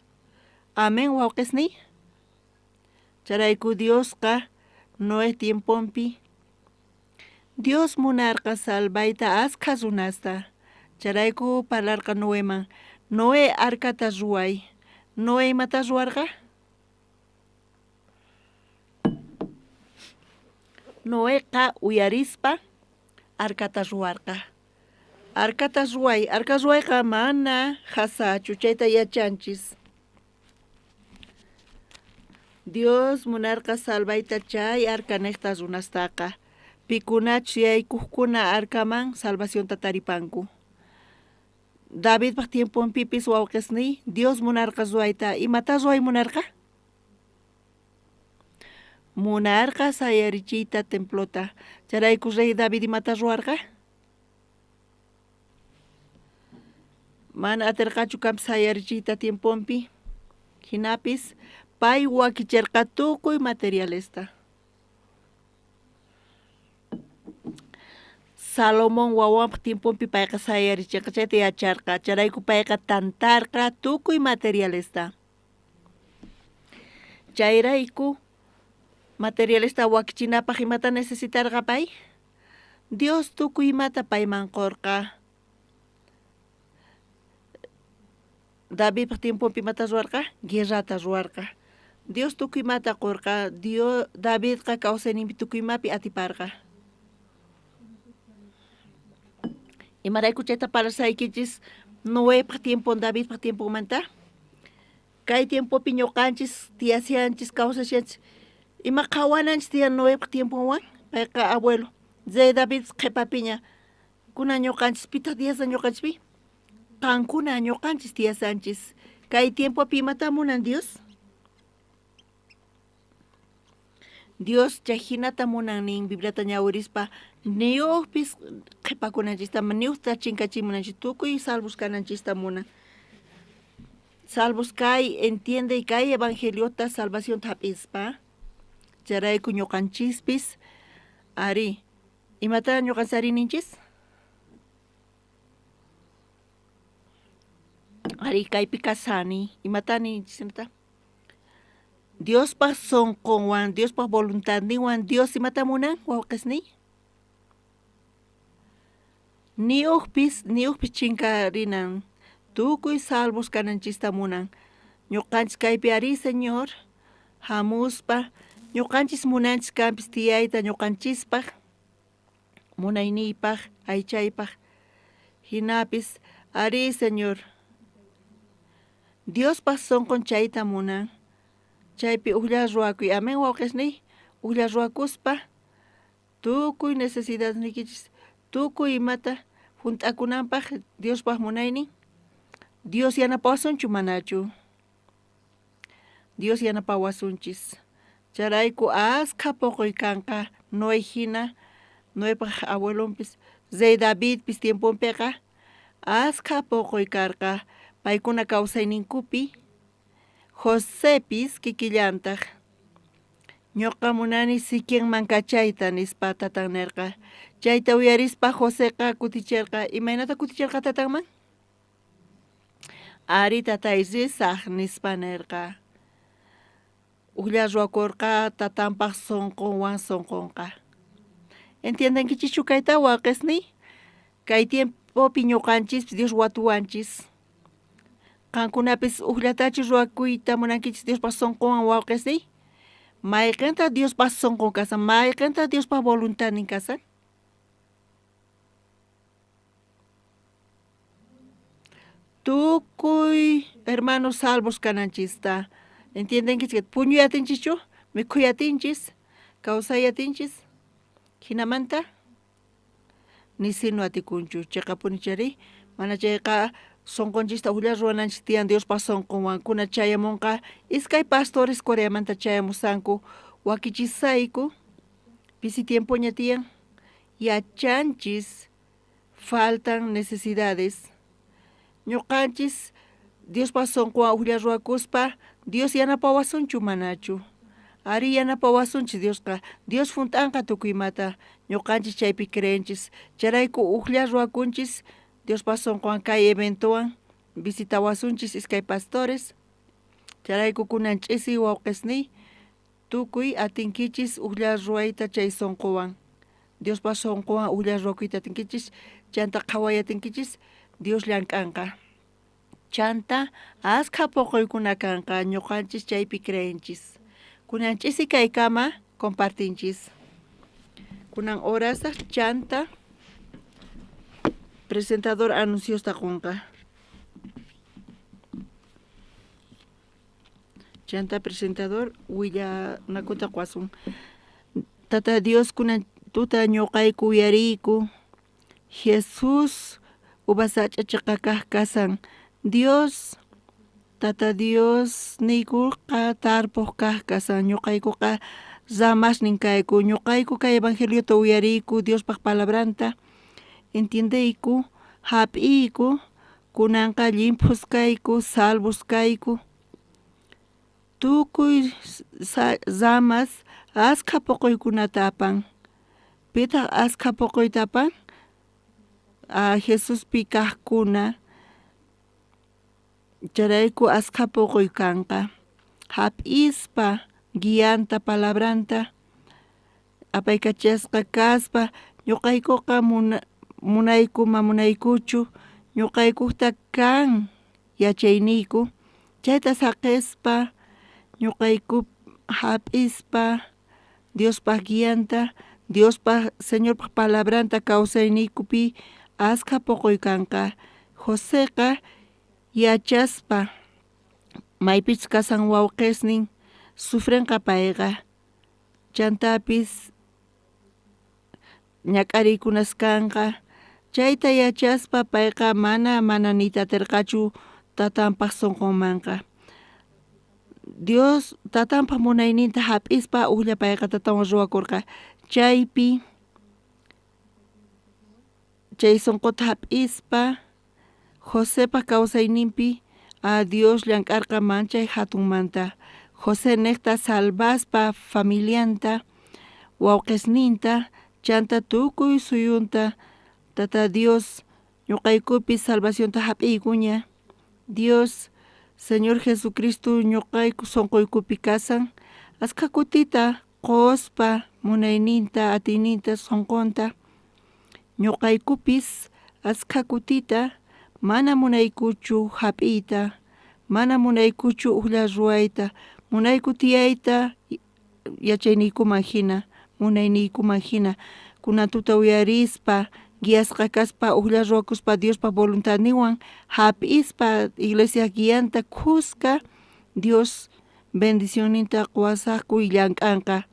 amen wawqisniy charayku Diosqa Noé tiemponpi Dios munarqa salvayta askha runasta charayku parlarqa Noéman Noé arkata ruway Noé imata ruwarqa Noéqa uyarispa arkata ruwarqa arkata ruway arka ruwayqa mana hasachu chayta yachanchis Dios munarqa salvayta chay arka niqta runastaqa pikunachus yaykuqkuna arkaman salvacionta taripanku Davidpaq tiemponpipis wawqisniy Dios munarqa ruwayta imata ruway munarqa munarqa sayarichiyta templota charayku rey David imata ruwarqa mana atirqachu kanpis sayarichiyta tiemponpi hinapis pay wakichirqa tukuy materialista Salomón wawanpaq tiemponpi payqa sayarichirqa chayta yacharqa charayku payqa tantarqa tukuy materialista chayrayku materialista wakichinapaq imata necesitarqa pay Dios tukuy imata payman qurqa Davidpaq tiemponpi imata ruwarqa guerrata ruwarqa Dios tukuy imata qurqa Davidqa kawsayninpi tukuy imapi atiparqa imarayku chayta parasaykichis Noépaq tiempon Davidpaq tiemponmanta kay tiempopi ñuqanchis tiyasianchis kawsashanchis ima qhawananchis tiyan Noépaq tiemponwan payqa abuelo Zey David qhipapiña kunan ñuqanchis pitaq tiyashan ñuqanchispi qankuna ñuqanchis tiyasanchis kay tiempopi imata munan Dios Dios chay hinata munan nin Bibliata ñawirispa niyuqpis qhipakunanchista niyuqta chinkachimunanchis tukuy salvos kananchista munan salvos kay entiende kay evangeliota salvacionta hap'ispa charayku ñuqanchispis ari imata ñuqanchis arininchis ari kaypi kasani imatani chisnata Diospaq sonqonwan Diospaq voluntadninwan Dios imata munan wawqisniy niyuqpis chinkarinan tukuy salvos kananchista munan ñuqanchis kaypi ari Señor hamuspa ñuqanchis munanchis kanpis tiyayta ñuqanchispaq munayniypaq aychaypaq hinapis ari Señor Diospaq sonqon chayta munan chaypi uqlla ruwakuy amen wawqisniy uqlla ruwakuspa tukuy necesidadnikichis tukuy imata hunt'akunanpaq Diospaq munaynin Dios yanapawasunchu manachu Dios yanapawasunchis charayku askha puquy kanqa Noé hina Noépaq abuelonpis Zey Davidpis tiemponpiqa askha puquy karqa paykuna kawsayninkupi Josépis kikillantaq ñuqa munani sikinman kachayta nispa tatan nirqa chayta uyarispa Joséqa kutichirqa imaynata kutichirqa tatanman ari tatay risaq nispa nirqa uqlla ruwakurqa tatanpaq sonqonwan sonqonqa entiendenkichischu kayta wawqisniy kay tiempopi ñuqanchis Dios watuwanchis qankunapis uqllatachu ruwakuyta munankichis Diospaq sonqonwan wawqisniy Maikenta Dios pa son con casa, maikenta Dios pa voluntad en casa. Tukuy hermanos salvos cananchista. ¿Entienden que puño yatinchicho? Me cuyatinchis, causa yatinchis, hinamanta, ni sino atikunchu, checa punichari, mana checa son conchista ulia ruananchistian Dios pason con kuna chayamonka, iskay pastores coreamanta chayamusanku, wakichisaiku, pisi tiempo ñatian, ya chanchis, faltan necesidades. Ñoqanchis Dios pason kwa ulia ruakuspa, Dios yanapawasunchu manachu. Ari yanapawasunchis Dioska, Dios funtanqa tukuymata, ñoqanchis chaypi creenchis, charayku uqlla ruakunchis, Dios pason kwa kay eventowan, visitawasunchis iskay pastores, charayku kunanchisi wawqisni, tukuy atinkichis uqlla ruayta chay sonqowan. Dios pason kwa uqlla ruakuyta atinkichis, chanta qhawayatinkichis, Dios llank'anqa. Chanta askha poqoykuna kanqa ñuqanchis chaypi creenchis. Kunanchisi kaykama compartinchis. Kunan horasa chanta presentador anuncios taqunqa. Chanta presentador willa nakuta qasun. Tata Dios kunan tuta ñuqayku uyariyku. Jesús ubasachachaqa kaq kasan. Dios, Tata Dios, nikurqa tarpuq kaq kasan, ñuqaykuqa ramasnin kayku, ñuqayku kay evangeliota uyariyku, Diospaq palabranta, entiendeyku, hap'iyku, kunanqa limpus kayku, salvos kayku, tukuy ramas askha puquykunata apan. Pitaq askha puquyta apan? Jesuspi kaqkuna, charayku askha puquy kanqa. Hap'ispa guianta palabranta apaykachasqa kaspa ñuqaykuqa munayku mamunaykuchu ñuqaykukta kan yachayniyku chayta saqispa ñuqayku hap'ispa Diospaq guianta Diospaq Señorpaq palabranta kawsayniykupi askha puquy kanqa. Joseqa yachaspa maypich kasan wawqisnin sufrenqa payqa chantapis ñak'ariykunaskanqa chayta yachaspa payqa mana nitatirqachu tatanpaq sunqunmanqa. Dios tatanpaq munayninta hap'ispa uqlla payqa tatawan ruwakurqa chaypi chay sunquta hap'ispa Josepa kawsayninpi a Dios llank'arqa manchay hatunmanta. José nekta salvaspa familianta, wawqisninta, chanta tukuy suyunta, Tata Dios ñuqaykupi salvacionta hap'iykuña. Dios, Señor Jesucristo ñuqayku sunquykupi kasan, askha kutita quspa munayninta atiyninta sunqunta. Ñuqaykupis askha kutita mana munaykuchu hap'iyta, mana munaykuchu uqlla ruwayta, munayku tiyayta yachayniykuman hina, munayniykuman hina, kunan tuta uyarispa, guiasqa kaspa, uqlla ruwakuspa Diospa voluntadniwan, hap'ispa iglesia guianta kusqa, Dios bendicionninta quwasaqku llank'anqa.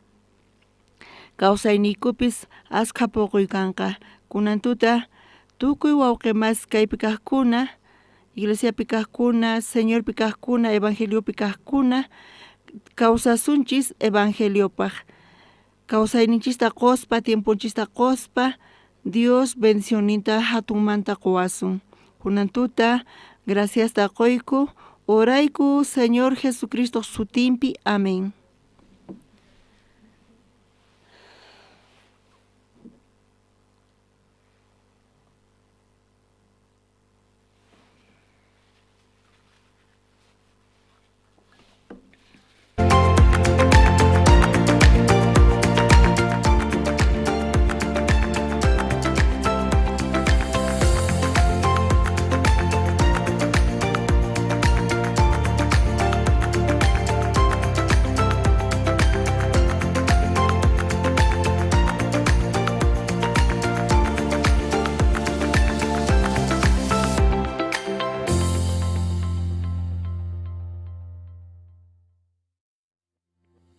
Kawsayniykupis askha puquy kanqa, kunan tuta tukuy wawqimas kaypi kaqkuna, iglesiapi kaqkuna, Señorpi kaqkuna, evangeliopi kaqkuna, kawsasunchis evangeliopaq. Kawsayninchista quspa, tiempunchista quspa, Dios bendicionninta hatunmanta quwasun. Kunan tuta, graciasta qoyku, orayku Señor Jesucristo sutinpi. Amén.